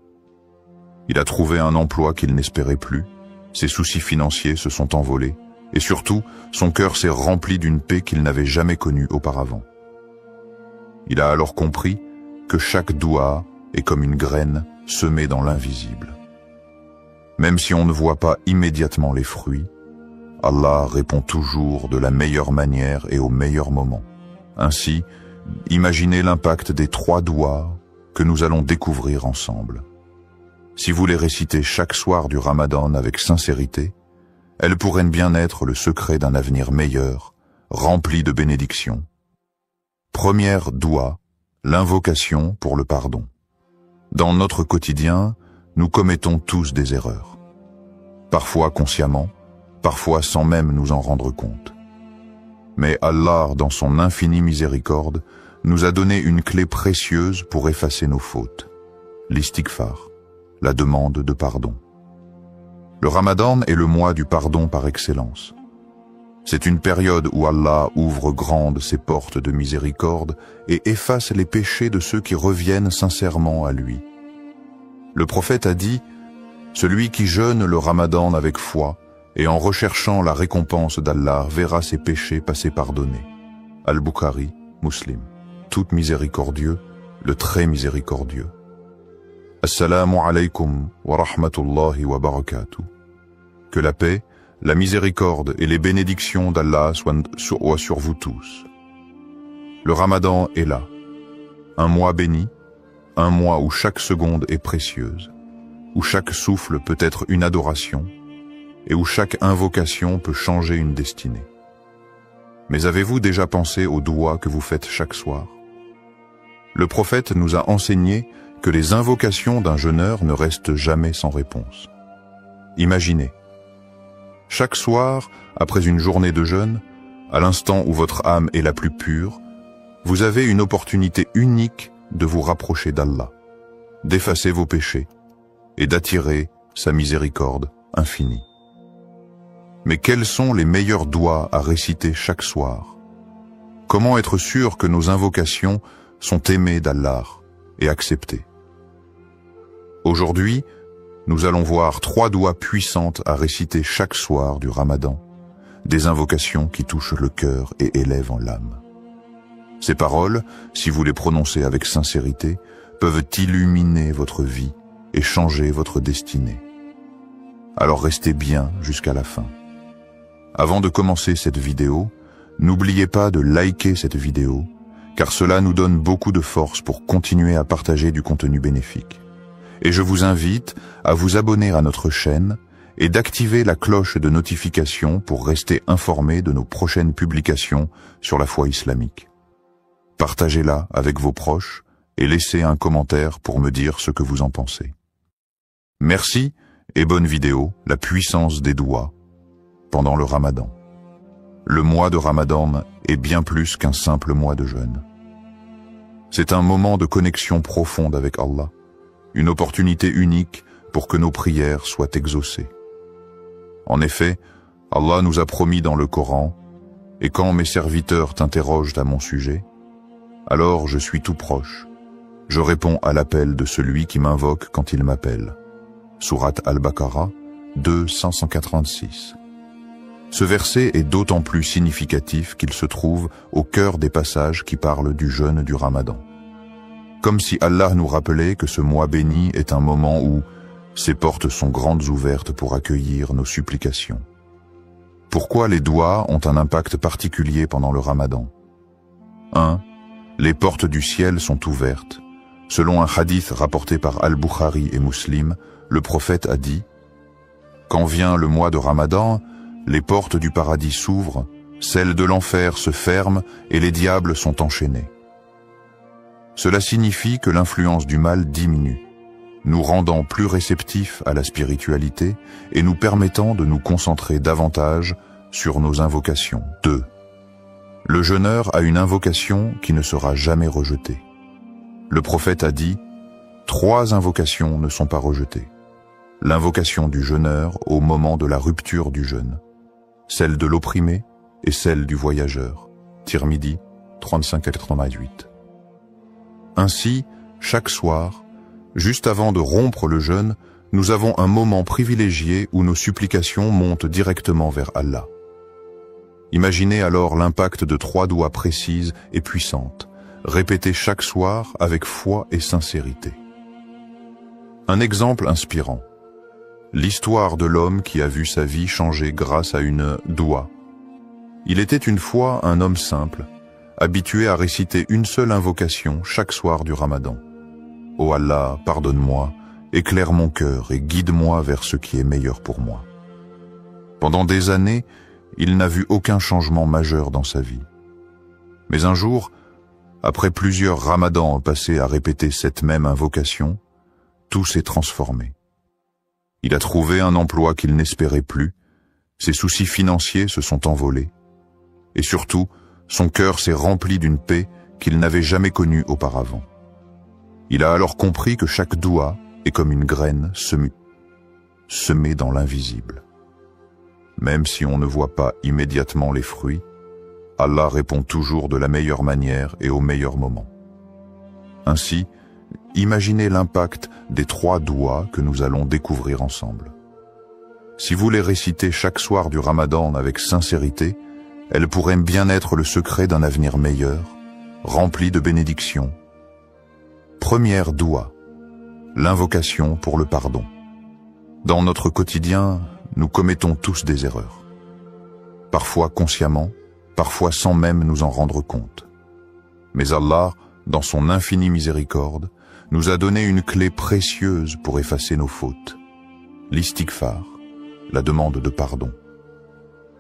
Il a trouvé un emploi qu'il n'espérait plus, ses soucis financiers se sont envolés, et surtout, son cœur s'est rempli d'une paix qu'il n'avait jamais connue auparavant. Il a alors compris que chaque doua est comme une graine semée dans l'invisible. Même si on ne voit pas immédiatement les fruits, Allah répond toujours de la meilleure manière et au meilleur moment. Ainsi, imaginez l'impact des 3 douas que nous allons découvrir ensemble. Si vous les récitez chaque soir du Ramadan avec sincérité, elles pourraient bien être le secret d'un avenir meilleur, rempli de bénédictions. Première doua, l'invocation pour le pardon. Dans notre quotidien, nous commettons tous des erreurs. Parfois consciemment, parfois sans même nous en rendre compte. Mais Allah, dans son infinie miséricorde, nous a donné une clé précieuse pour effacer nos fautes. L'istighfar, la demande de pardon. Le Ramadan est le mois du pardon par excellence. C'est une période où Allah ouvre grandes ses portes de miséricorde et efface les péchés de ceux qui reviennent sincèrement à lui. Le prophète a dit « Celui qui jeûne le Ramadan avec foi et en recherchant la récompense d'Allah verra ses péchés passer pardonnés. » Al-Bukhari, Muslim. Tout miséricordieux, le très miséricordieux. Assalamu alaykum wa rahmatullahi wa barakatuh. Que la paix, la miséricorde et les bénédictions d'Allah soient sur vous tous. Le Ramadan est là, un mois béni, un mois où chaque seconde est précieuse, où chaque souffle peut être une adoration et où chaque invocation peut changer une destinée. Mais avez-vous déjà pensé aux doua que vous faites chaque soir? Le prophète nous a enseigné que les invocations d'un jeûneur ne restent jamais sans réponse. Imaginez, chaque soir, après une journée de jeûne, à l'instant où votre âme est la plus pure, vous avez une opportunité unique de vous rapprocher d'Allah, d'effacer vos péchés et d'attirer sa miséricorde infinie. Mais quels sont les meilleurs doua à réciter chaque soir? Comment être sûr que nos invocations sont aimées d'Allah et acceptées? Aujourd'hui, nous allons voir 3 doua puissantes à réciter chaque soir du Ramadan, des invocations qui touchent le cœur et élèvent l'âme. Ces paroles, si vous les prononcez avec sincérité, peuvent illuminer votre vie et changer votre destinée. Alors restez bien jusqu'à la fin. Avant de commencer cette vidéo, n'oubliez pas de liker cette vidéo, car cela nous donne beaucoup de force pour continuer à partager du contenu bénéfique. Et je vous invite à vous abonner à notre chaîne et d'activer la cloche de notification pour rester informé de nos prochaines publications sur la foi islamique. Partagez-la avec vos proches et laissez un commentaire pour me dire ce que vous en pensez. Merci et bonne vidéo, la puissance des douas pendant le Ramadan. Le mois de Ramadan est bien plus qu'un simple mois de jeûne. C'est un moment de connexion profonde avec Allah, une opportunité unique pour que nos prières soient exaucées. En effet, Allah nous a promis dans le Coran, « Et quand mes serviteurs t'interrogent à mon sujet, alors je suis tout proche. Je réponds à l'appel de celui qui m'invoque quand il m'appelle. » Sourate Al-Baqarah 2:186. Ce verset est d'autant plus significatif qu'il se trouve au cœur des passages qui parlent du jeûne du Ramadan. Comme si Allah nous rappelait que ce mois béni est un moment où ses portes sont grandes ouvertes pour accueillir nos supplications. Pourquoi les doigts ont un impact particulier pendant le Ramadan? 1. Les portes du ciel sont ouvertes. Selon un hadith rapporté par Al-Bukhari et Muslim, le prophète a dit « Quand vient le mois de Ramadan, les portes du paradis s'ouvrent, celles de l'enfer se ferment et les diables sont enchaînés. » Cela signifie que l'influence du mal diminue, nous rendant plus réceptifs à la spiritualité et nous permettant de nous concentrer davantage sur nos invocations. 2. Le jeûneur a une invocation qui ne sera jamais rejetée. Le prophète a dit « 3 invocations ne sont pas rejetées. L'invocation du jeûneur au moment de la rupture du jeûne, celle de l'opprimé et celle du voyageur. » Tirmidhi 35-88. Ainsi, chaque soir, juste avant de rompre le jeûne, nous avons un moment privilégié où nos supplications montent directement vers Allah. Imaginez alors l'impact de 3 doigts précises et puissantes, répétées chaque soir avec foi et sincérité. Un exemple inspirant. L'histoire de l'homme qui a vu sa vie changer grâce à une doua. Il était une fois un homme simple, habitué à réciter une seule invocation chaque soir du Ramadan. « Ô Allah, pardonne-moi, éclaire mon cœur et guide-moi vers ce qui est meilleur pour moi. » Pendant des années, il n'a vu aucun changement majeur dans sa vie. Mais un jour, après plusieurs ramadans passés à répéter cette même invocation, tout s'est transformé. Il a trouvé un emploi qu'il n'espérait plus, ses soucis financiers se sont envolés, et surtout, son cœur s'est rempli d'une paix qu'il n'avait jamais connue auparavant. Il a alors compris que chaque doua est comme une graine semée dans l'invisible. Même si on ne voit pas immédiatement les fruits, Allah répond toujours de la meilleure manière et au meilleur moment. Ainsi, imaginez l'impact des 3 douas que nous allons découvrir ensemble. Si vous les récitez chaque soir du Ramadan avec sincérité, elles pourraient bien être le secret d'un avenir meilleur, rempli de bénédictions. Première doua, l'invocation pour le pardon. Dans notre quotidien, nous commettons tous des erreurs. Parfois consciemment, parfois sans même nous en rendre compte. Mais Allah, dans son infinie miséricorde, nous a donné une clé précieuse pour effacer nos fautes. L'istighfar, la demande de pardon.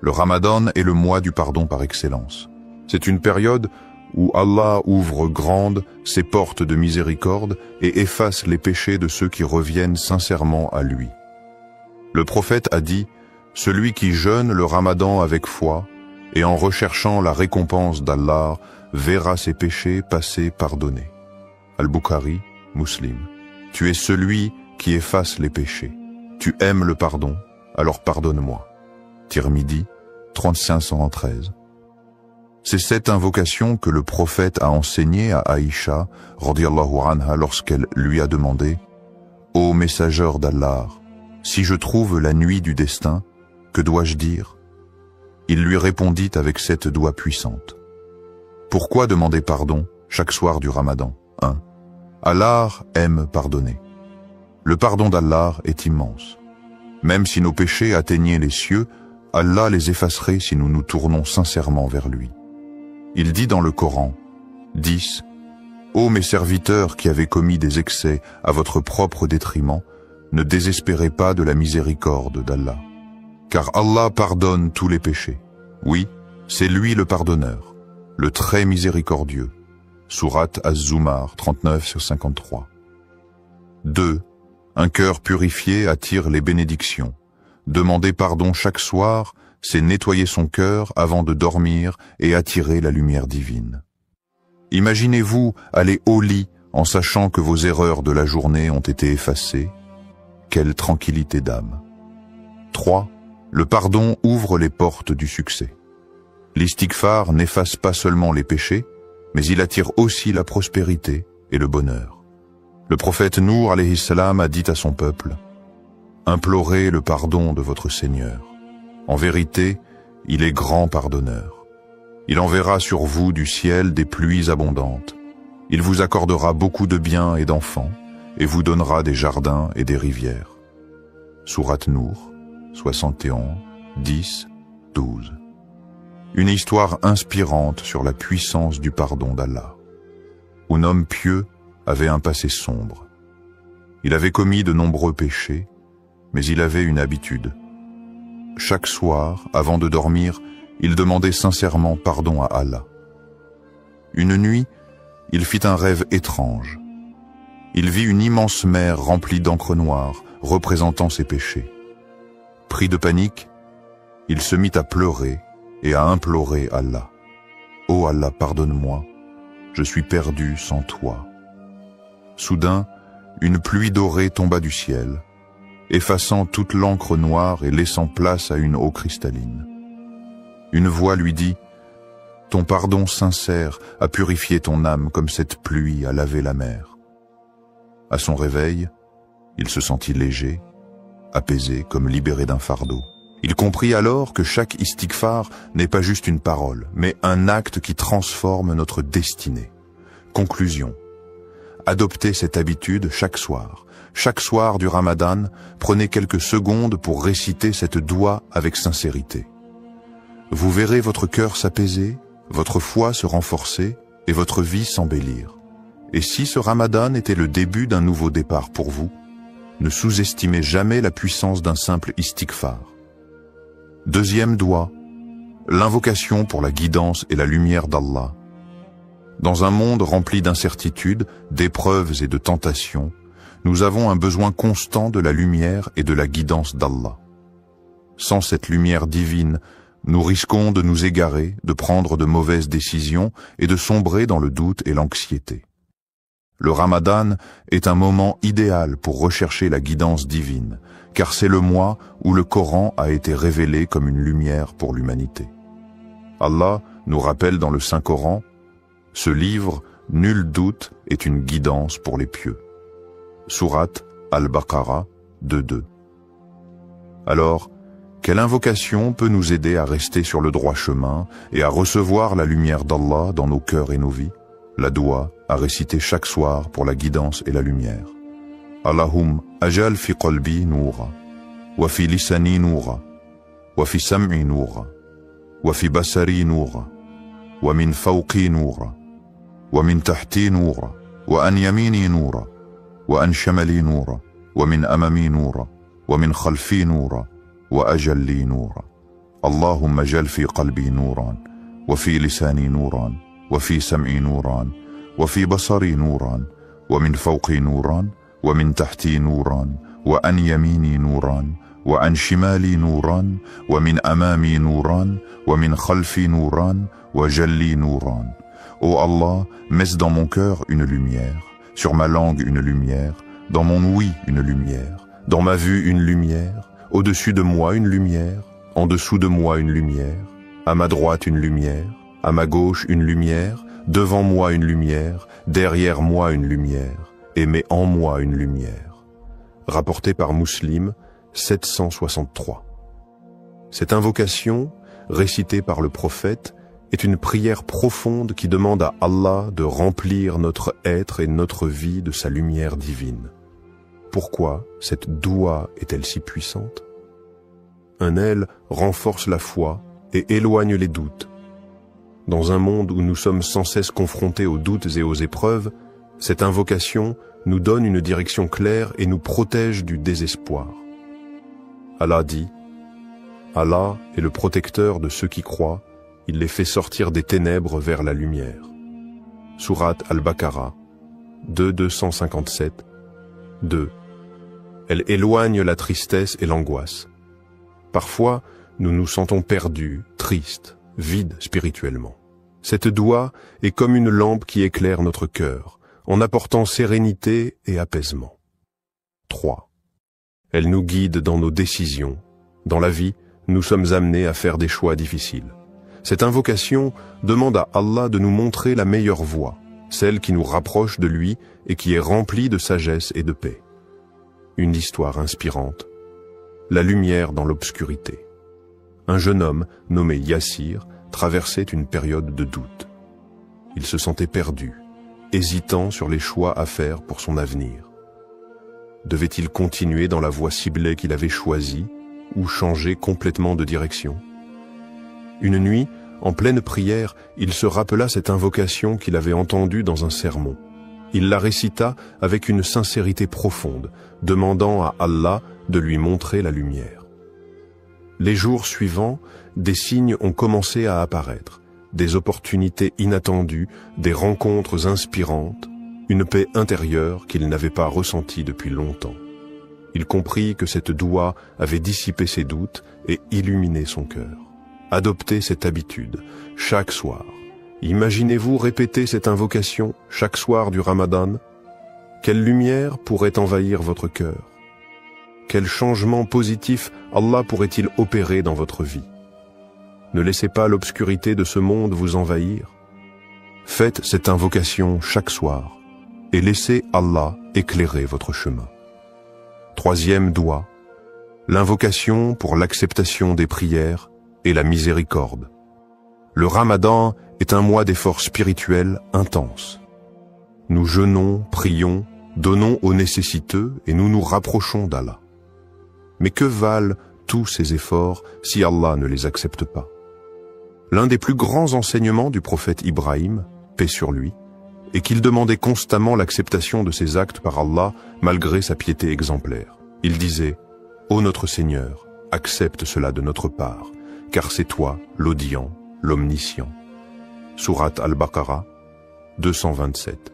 Le Ramadan est le mois du pardon par excellence. C'est une période où Allah ouvre grandes ses portes de miséricorde et efface les péchés de ceux qui reviennent sincèrement à lui. Le prophète a dit « Celui qui jeûne le Ramadan avec foi et en recherchant la récompense d'Allah verra ses péchés passés pardonnés. » Al-Bukhari, Muslim. Tu es celui qui efface les péchés. Tu aimes le pardon, alors pardonne-moi. Tirmidhi 3513. C'est cette invocation que le prophète a enseignée à Aïcha, radiyallahu anha, lorsqu'elle lui a demandé « Ô messageur d'Allah, si je trouve la nuit du destin, que dois-je dire ?» Il lui répondit avec cette doua puissante. Pourquoi demander pardon chaque soir du Ramadan? 1. Allah aime pardonner. Le pardon d'Allah est immense. Même si nos péchés atteignaient les cieux, Allah les effacerait si nous nous tournons sincèrement vers lui. Il dit dans le Coran, 10. Ô mes serviteurs qui avez commis des excès à votre propre détriment, ne désespérez pas de la miséricorde d'Allah. Car Allah pardonne tous les péchés. Oui, c'est lui le pardonneur, le très miséricordieux. Sourate Az-Zumar 39-53. 2. Un cœur purifié attire les bénédictions. Demander pardon chaque soir, c'est nettoyer son cœur avant de dormir et attirer la lumière divine. Imaginez-vous aller au lit en sachant que vos erreurs de la journée ont été effacées. Quelle tranquillité d'âme. 3. Le pardon ouvre les portes du succès. L'istighfar n'efface pas seulement les péchés, mais il attire aussi la prospérité et le bonheur. Le prophète Nour alayhi salam a dit à son peuple: « Implorez le pardon de votre Seigneur. En vérité, il est grand pardonneur. Il enverra sur vous du ciel des pluies abondantes. Il vous accordera beaucoup de biens et d'enfants, et vous donnera des jardins et des rivières. » Sourate Nour, 71, 10, 12. Une histoire inspirante sur la puissance du pardon d'Allah. Un homme pieux avait un passé sombre. Il avait commis de nombreux péchés, mais il avait une habitude. Chaque soir, avant de dormir, il demandait sincèrement pardon à Allah. Une nuit, il fit un rêve étrange. Il vit une immense mer remplie d'encre noire, représentant ses péchés. Pris de panique, il se mit à pleurer et à implorer Allah. « Ô Allah, pardonne-moi, je suis perdu sans toi. » Soudain, une pluie dorée tomba du ciel, effaçant toute l'encre noire et laissant place à une eau cristalline. Une voix lui dit: « Ton pardon sincère a purifié ton âme comme cette pluie a lavé la mer. » À son réveil, il se sentit léger, apaisé comme libéré d'un fardeau. Il comprit alors que chaque istighfar n'est pas juste une parole, mais un acte qui transforme notre destinée. Conclusion. Adoptez cette habitude chaque soir. Chaque soir du Ramadan, prenez quelques secondes pour réciter cette doua avec sincérité. Vous verrez votre cœur s'apaiser, votre foi se renforcer et votre vie s'embellir. Et si ce Ramadan était le début d'un nouveau départ pour vous, ne sous-estimez jamais la puissance d'un simple istighfar. Deuxième doua, l'invocation pour la guidance et la lumière d'Allah. Dans un monde rempli d'incertitudes, d'épreuves et de tentations, nous avons un besoin constant de la lumière et de la guidance d'Allah. Sans cette lumière divine, nous risquons de nous égarer, de prendre de mauvaises décisions et de sombrer dans le doute et l'anxiété. Le Ramadan est un moment idéal pour rechercher la guidance divine, car c'est le mois où le Coran a été révélé comme une lumière pour l'humanité. Allah nous rappelle dans le Saint-Coran: « Ce livre, nul doute, est une guidance pour les pieux. » Sourate Al-Baqarah 2.2. Alors, quelle invocation peut nous aider à rester sur le droit chemin et à recevoir la lumière d'Allah dans nos cœurs et nos vies? La doua à réciter chaque soir pour la guidance et la lumière. Allahum ajal fi qalbi noura, wa fi lisani noura, wa fi sam'i noura, wa fi basari noura, wa min fawqi noura, wa min tahti noura, wa an yamini noura, wa an shamali noura, wa min amami noura, wa min khalfi noura, wa ajalli noura. Allahum ajal fi qalbi nouran, wa fi lisani nouran, وفي سمعي نوران وفي بصري نوران ومن فوقي نوران ومن تحتي نوران وعن يميني نوران وعن شمالي نوران ومن أمامي نوران ومن خلفي نوران وجلي نوران. Ô Allah, mets dans mon cœur une lumière, sur ma langue une lumière, dans mon ouïe une lumière, dans ma vue une lumière, au-dessus de moi une lumière, en dessous de moi une lumière, à ma droite une lumière, à ma gauche une lumière, devant moi une lumière, derrière moi une lumière, et mets en moi une lumière. Rapporté par Muslim, 763. Cette invocation, récitée par le prophète, est une prière profonde qui demande à Allah de remplir notre être et notre vie de sa lumière divine. Pourquoi cette doua est-elle si puissante? Elle renforce la foi et éloigne les doutes. Dans un monde où nous sommes sans cesse confrontés aux doutes et aux épreuves, cette invocation nous donne une direction claire et nous protège du désespoir. Allah dit: « Allah est le protecteur de ceux qui croient, il les fait sortir des ténèbres vers la lumière. » Sourate Al-Baqarah 2.257. 2. Elle éloigne la tristesse et l'angoisse. Parfois, nous nous sentons perdus, tristes, vides spirituellement. Cette doua est comme une lampe qui éclaire notre cœur, en apportant sérénité et apaisement. 3. Elle nous guide dans nos décisions. Dans la vie, nous sommes amenés à faire des choix difficiles. Cette invocation demande à Allah de nous montrer la meilleure voie, celle qui nous rapproche de lui et qui est remplie de sagesse et de paix. Une histoire inspirante. La lumière dans l'obscurité. Un jeune homme nommé Yassir traversait une période de doute. Il se sentait perdu, hésitant sur les choix à faire pour son avenir. Devait-il continuer dans la voie ciblée qu'il avait choisie ou changer complètement de direction? Une nuit, en pleine prière, il se rappela cette invocation qu'il avait entendue dans un sermon. Il la récita avec une sincérité profonde, demandant à Allah de lui montrer la lumière. Les jours suivants, des signes ont commencé à apparaître, des opportunités inattendues, des rencontres inspirantes, une paix intérieure qu'il n'avait pas ressentie depuis longtemps. Il comprit que cette doua avait dissipé ses doutes et illuminé son cœur. Adoptez cette habitude, chaque soir. Imaginez-vous répéter cette invocation chaque soir du Ramadan. Quelle lumière pourrait envahir votre cœur? Quel changement positif Allah pourrait-il opérer dans votre vie? Ne laissez pas l'obscurité de ce monde vous envahir. Faites cette invocation chaque soir et laissez Allah éclairer votre chemin. Troisième doua, l'invocation pour l'acceptation des prières et la miséricorde. Le Ramadan est un mois d'efforts spirituels intenses. Nous jeûnons, prions, donnons aux nécessiteux et nous nous rapprochons d'Allah. Mais que valent tous ces efforts si Allah ne les accepte pas? L'un des plus grands enseignements du prophète Ibrahim, paix sur lui, est qu'il demandait constamment l'acceptation de ses actes par Allah malgré sa piété exemplaire. Il disait « Ô notre Seigneur, accepte cela de notre part, car c'est toi l'audient, l'omniscient. » Sourate Al-Baqarah, 227.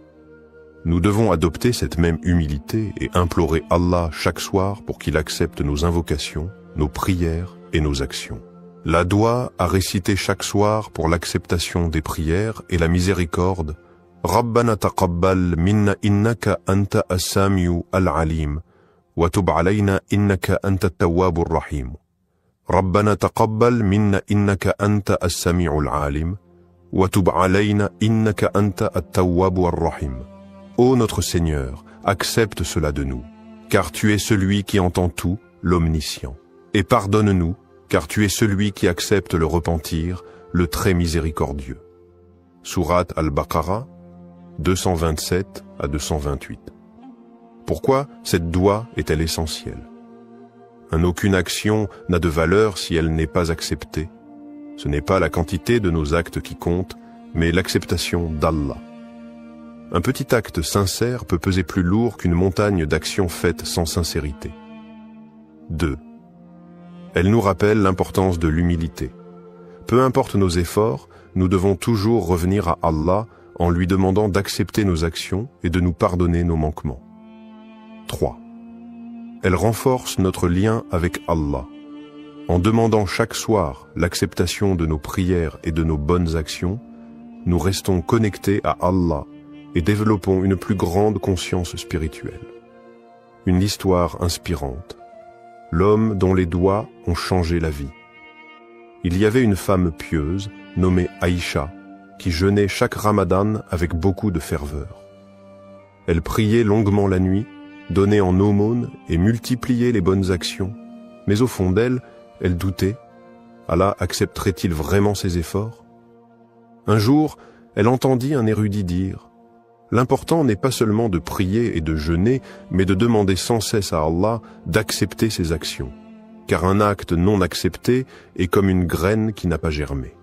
Nous devons adopter cette même humilité et implorer Allah chaque soir pour qu'il accepte nos invocations, nos prières et nos actions. La doua à réciter chaque soir pour l'acceptation des prières et la miséricorde. Rabbana taqabbal minna innaka anta as-sami'u al-alim wa tub alayna innaka anta at-tawwabur rahim. Rabbana taqabbal minna innaka anta as-sami'u al-alim wa tub alayna innaka anta at-tawwabur rahim. Ô notre Seigneur, accepte cela de nous, car tu es celui qui entend tout, l'omniscient. Et pardonne-nous, car tu es celui qui accepte le repentir, le très miséricordieux. Sourate Al-Baqarah, 227 à 228. Pourquoi cette doua est-elle essentielle? Aucune action n'a de valeur si elle n'est pas acceptée. Ce n'est pas la quantité de nos actes qui compte, mais l'acceptation d'Allah. Un petit acte sincère peut peser plus lourd qu'une montagne d'actions faites sans sincérité. 2. Elle nous rappelle l'importance de l'humilité. Peu importe nos efforts, nous devons toujours revenir à Allah en lui demandant d'accepter nos actions et de nous pardonner nos manquements. 3. Elle renforce notre lien avec Allah. En demandant chaque soir l'acceptation de nos prières et de nos bonnes actions, nous restons connectés à Allah et développons une plus grande conscience spirituelle. Une histoire inspirante. L'homme dont les doigts ont changé la vie. Il y avait une femme pieuse, nommée Aïcha, qui jeûnait chaque Ramadan avec beaucoup de ferveur. Elle priait longuement la nuit, donnait en aumône et multipliait les bonnes actions, mais au fond d'elle, elle doutait. Allah accepterait-il vraiment ses efforts? Un jour, elle entendit un érudit dire: l'important n'est pas seulement de prier et de jeûner, mais de demander sans cesse à Allah d'accepter ses actions, car un acte non accepté est comme une graine qui n'a pas germé.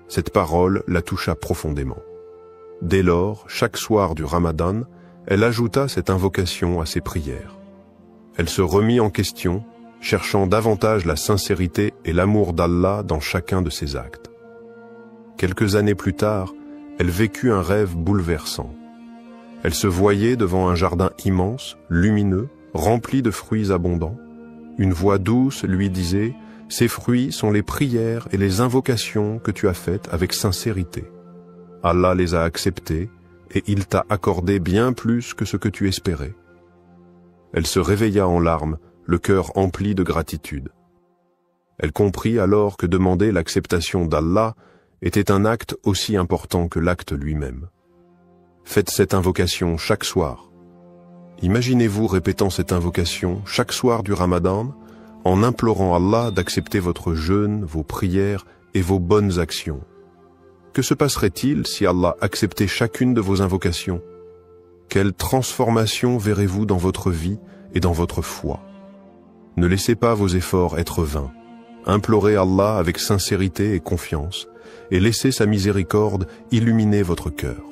Cette parole la toucha profondément. Dès lors, chaque soir du Ramadan, elle ajouta cette invocation à ses prières. Elle se remit en question, cherchant davantage la sincérité et l'amour d'Allah dans chacun de ses actes. Quelques années plus tard, elle vécut un rêve bouleversant. Elle se voyait devant un jardin immense, lumineux, rempli de fruits abondants. Une voix douce lui disait: « Ces fruits sont les prières et les invocations que tu as faites avec sincérité. Allah les a acceptés et il t'a accordé bien plus que ce que tu espérais. » Elle se réveilla en larmes, le cœur empli de gratitude. Elle comprit alors que demander l'acceptation d'Allah était un acte aussi important que l'acte lui-même. Faites cette invocation chaque soir. Imaginez-vous répétant cette invocation chaque soir du Ramadan en implorant Allah d'accepter votre jeûne, vos prières et vos bonnes actions. Que se passerait-il si Allah acceptait chacune de vos invocations? Quelle transformation verrez-vous dans votre vie et dans votre foi? Ne laissez pas vos efforts être vains. Implorez Allah avec sincérité et confiance, et laissez sa miséricorde illuminer votre cœur.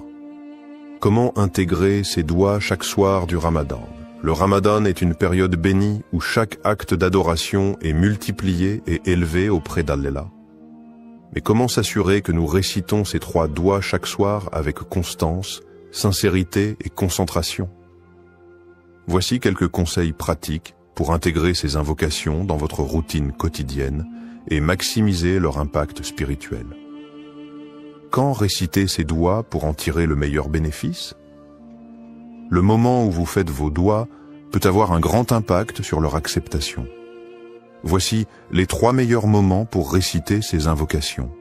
Comment intégrer ces doigts chaque soir du Ramadan? Le Ramadan est une période bénie où chaque acte d'adoration est multiplié et élevé auprès d'Allah. Mais comment s'assurer que nous récitons ces 3 doigts chaque soir avec constance, sincérité et concentration? Voici quelques conseils pratiques pour intégrer ces invocations dans votre routine quotidienne et maximiser leur impact spirituel. Quand réciter ces doigts pour en tirer le meilleur bénéfice? Le moment où vous faites vos doigts peut avoir un grand impact sur leur acceptation. Voici les 3 meilleurs moments pour réciter ces invocations.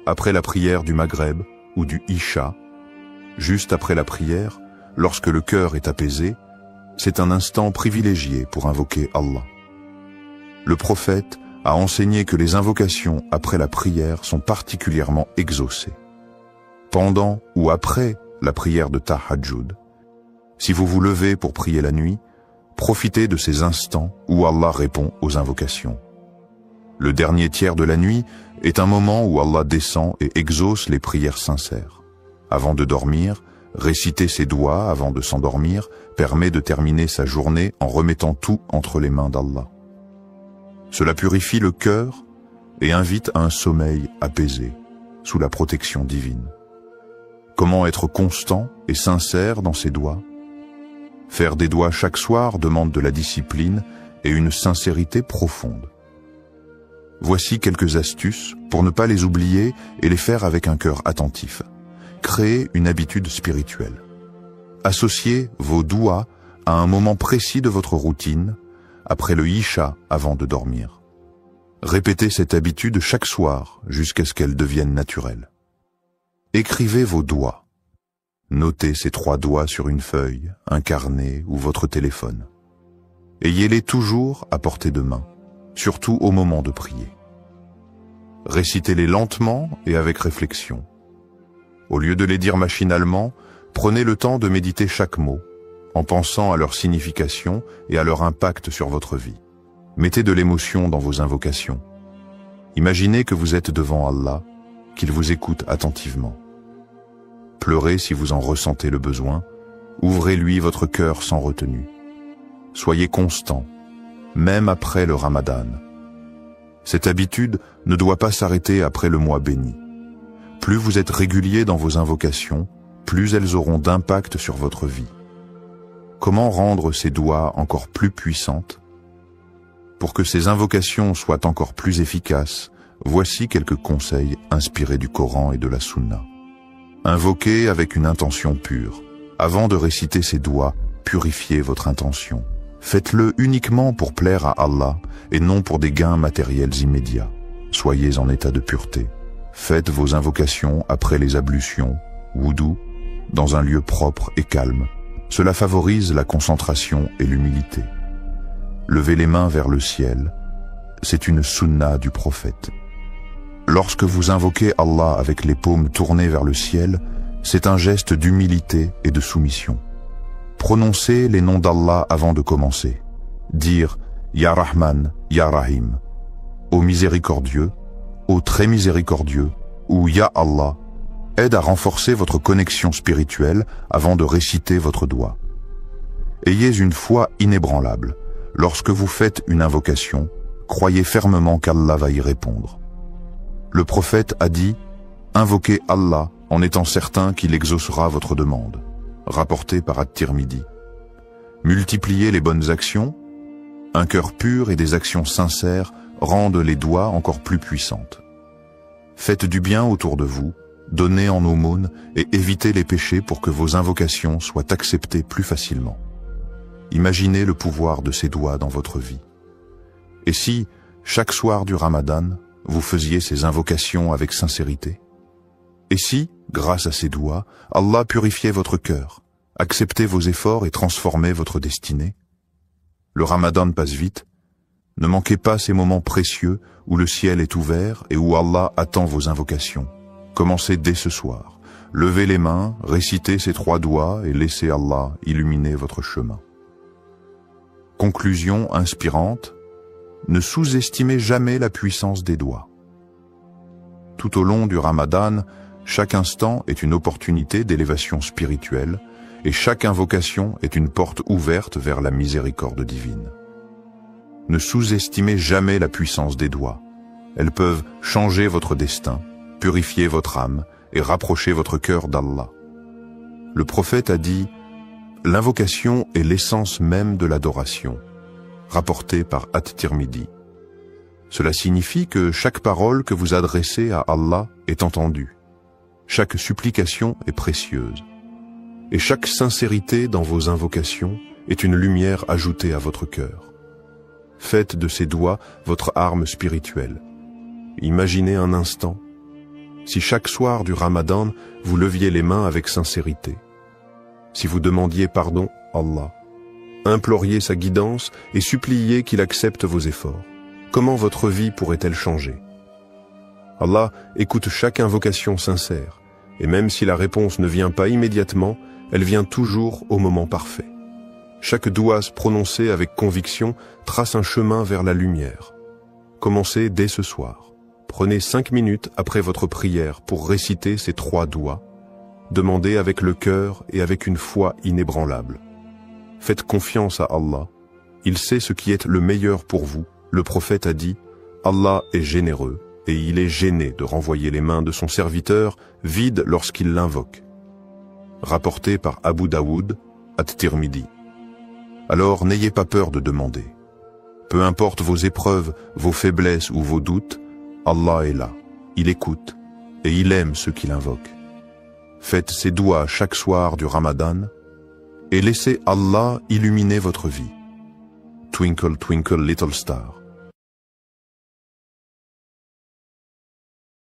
Après la prière du Maghreb ou du Isha, juste après la prière, lorsque le cœur est apaisé, c'est un instant privilégié pour invoquer Allah. Le prophète a enseigné que les invocations après la prière sont particulièrement exaucées. Pendant ou après la prière de Tahajjud, si vous vous levez pour prier la nuit, profitez de ces instants où Allah répond aux invocations. Le dernier tiers de la nuit est un moment où Allah descend et exauce les prières sincères. Avant de dormir, réciter ses doigts avant de s'endormir permet de terminer sa journée en remettant tout entre les mains d'Allah. Cela purifie le cœur et invite à un sommeil apaisé, sous la protection divine. Comment être constant et sincère dans ses doigts? Faire des doigts chaque soir demande de la discipline et une sincérité profonde. Voici quelques astuces pour ne pas les oublier et les faire avec un cœur attentif. Créez une habitude spirituelle. Associez vos doigts à un moment précis de votre routine, après le Isha avant de dormir. Répétez cette habitude chaque soir jusqu'à ce qu'elle devienne naturelle. Écrivez vos doigts. Notez ces 3 doigts sur une feuille, un carnet ou votre téléphone. Ayez-les toujours à portée de main, surtout au moment de prier. Récitez-les lentement et avec réflexion. Au lieu de les dire machinalement, prenez le temps de méditer chaque mot, en pensant à leur signification et à leur impact sur votre vie. Mettez de l'émotion dans vos invocations. Imaginez que vous êtes devant Allah, qu'il vous écoute attentivement. Pleurez si vous en ressentez le besoin, ouvrez-lui votre cœur sans retenue. Soyez constant, même après le Ramadan. Cette habitude ne doit pas s'arrêter après le mois béni. Plus vous êtes régulier dans vos invocations, plus elles auront d'impact sur votre vie. Comment rendre ces doigts encore plus puissantes? Pour que ces invocations soient encore plus efficaces, voici quelques conseils inspirés du Coran et de la Sunna. Invoquez avec une intention pure. Avant de réciter ces doigts, purifiez votre intention. Faites-le uniquement pour plaire à Allah et non pour des gains matériels immédiats. Soyez en état de pureté. Faites vos invocations après les ablutions, wudu, dans un lieu propre et calme. Cela favorise la concentration et l'humilité. Levez les mains vers le ciel. C'est une sunna du prophète. Lorsque vous invoquez Allah avec les paumes tournées vers le ciel, c'est un geste d'humilité et de soumission. Prononcez les noms d'Allah avant de commencer. Dire « Ya Rahman, Ya Rahim » ô miséricordieux, ô très miséricordieux, ou Ya Allah, aide à renforcer votre connexion spirituelle avant de réciter votre doigt. Ayez une foi inébranlable. Lorsque vous faites une invocation, croyez fermement qu'Allah va y répondre. Le prophète a dit « Invoquez Allah en étant certain qu'il exaucera votre demande », rapporté par At-Tirmidhi. Multipliez les bonnes actions. Un cœur pur et des actions sincères rendent les doigts encore plus puissantes. Faites du bien autour de vous, donnez en aumône et évitez les péchés pour que vos invocations soient acceptées plus facilement. Imaginez le pouvoir de ces doigts dans votre vie. Et si, chaque soir du Ramadan, vous faisiez ces invocations avec sincérité? Et si, grâce à ces doigts, Allah purifiait votre cœur, acceptait vos efforts et transformait votre destinée? Le Ramadan passe vite. Ne manquez pas ces moments précieux où le ciel est ouvert et où Allah attend vos invocations. Commencez dès ce soir. Levez les mains, récitez ces 3 doigts et laissez Allah illuminer votre chemin. Conclusion inspirante. Ne sous-estimez jamais la puissance des doigts. Tout au long du Ramadan, chaque instant est une opportunité d'élévation spirituelle et chaque invocation est une porte ouverte vers la miséricorde divine. Ne sous-estimez jamais la puissance des doigts. Elles peuvent changer votre destin, purifier votre âme et rapprocher votre cœur d'Allah. Le prophète a dit « L'invocation est l'essence même de l'adoration », rapporté par At-Tirmidhi. Cela signifie que chaque parole que vous adressez à Allah est entendue. Chaque supplication est précieuse. Et chaque sincérité dans vos invocations est une lumière ajoutée à votre cœur. Faites de ces doigts votre arme spirituelle. Imaginez un instant, si chaque soir du Ramadan, vous leviez les mains avec sincérité. Si vous demandiez pardon à Allah, imploriez sa guidance et suppliez qu'il accepte vos efforts, comment votre vie pourrait-elle changer? Allah écoute chaque invocation sincère, et même si la réponse ne vient pas immédiatement, elle vient toujours au moment parfait. Chaque doigt prononcé avec conviction trace un chemin vers la lumière. Commencez dès ce soir. Prenez 5 minutes après votre prière pour réciter ces 3 doigts. Demandez avec le cœur et avec une foi inébranlable. Faites confiance à Allah. Il sait ce qui est le meilleur pour vous. Le prophète a dit « Allah est généreux et il est gêné de renvoyer les mains de son serviteur vides lorsqu'il l'invoque. » Rapporté par Abu Daoud, At-Tirmidhi. Alors n'ayez pas peur de demander. Peu importe vos épreuves, vos faiblesses ou vos doutes, Allah est là, il écoute et il aime ceux qui l'invoquent. Faites ces doigts chaque soir du Ramadan et laissez Allah illuminer votre vie. Twinkle, twinkle, little star.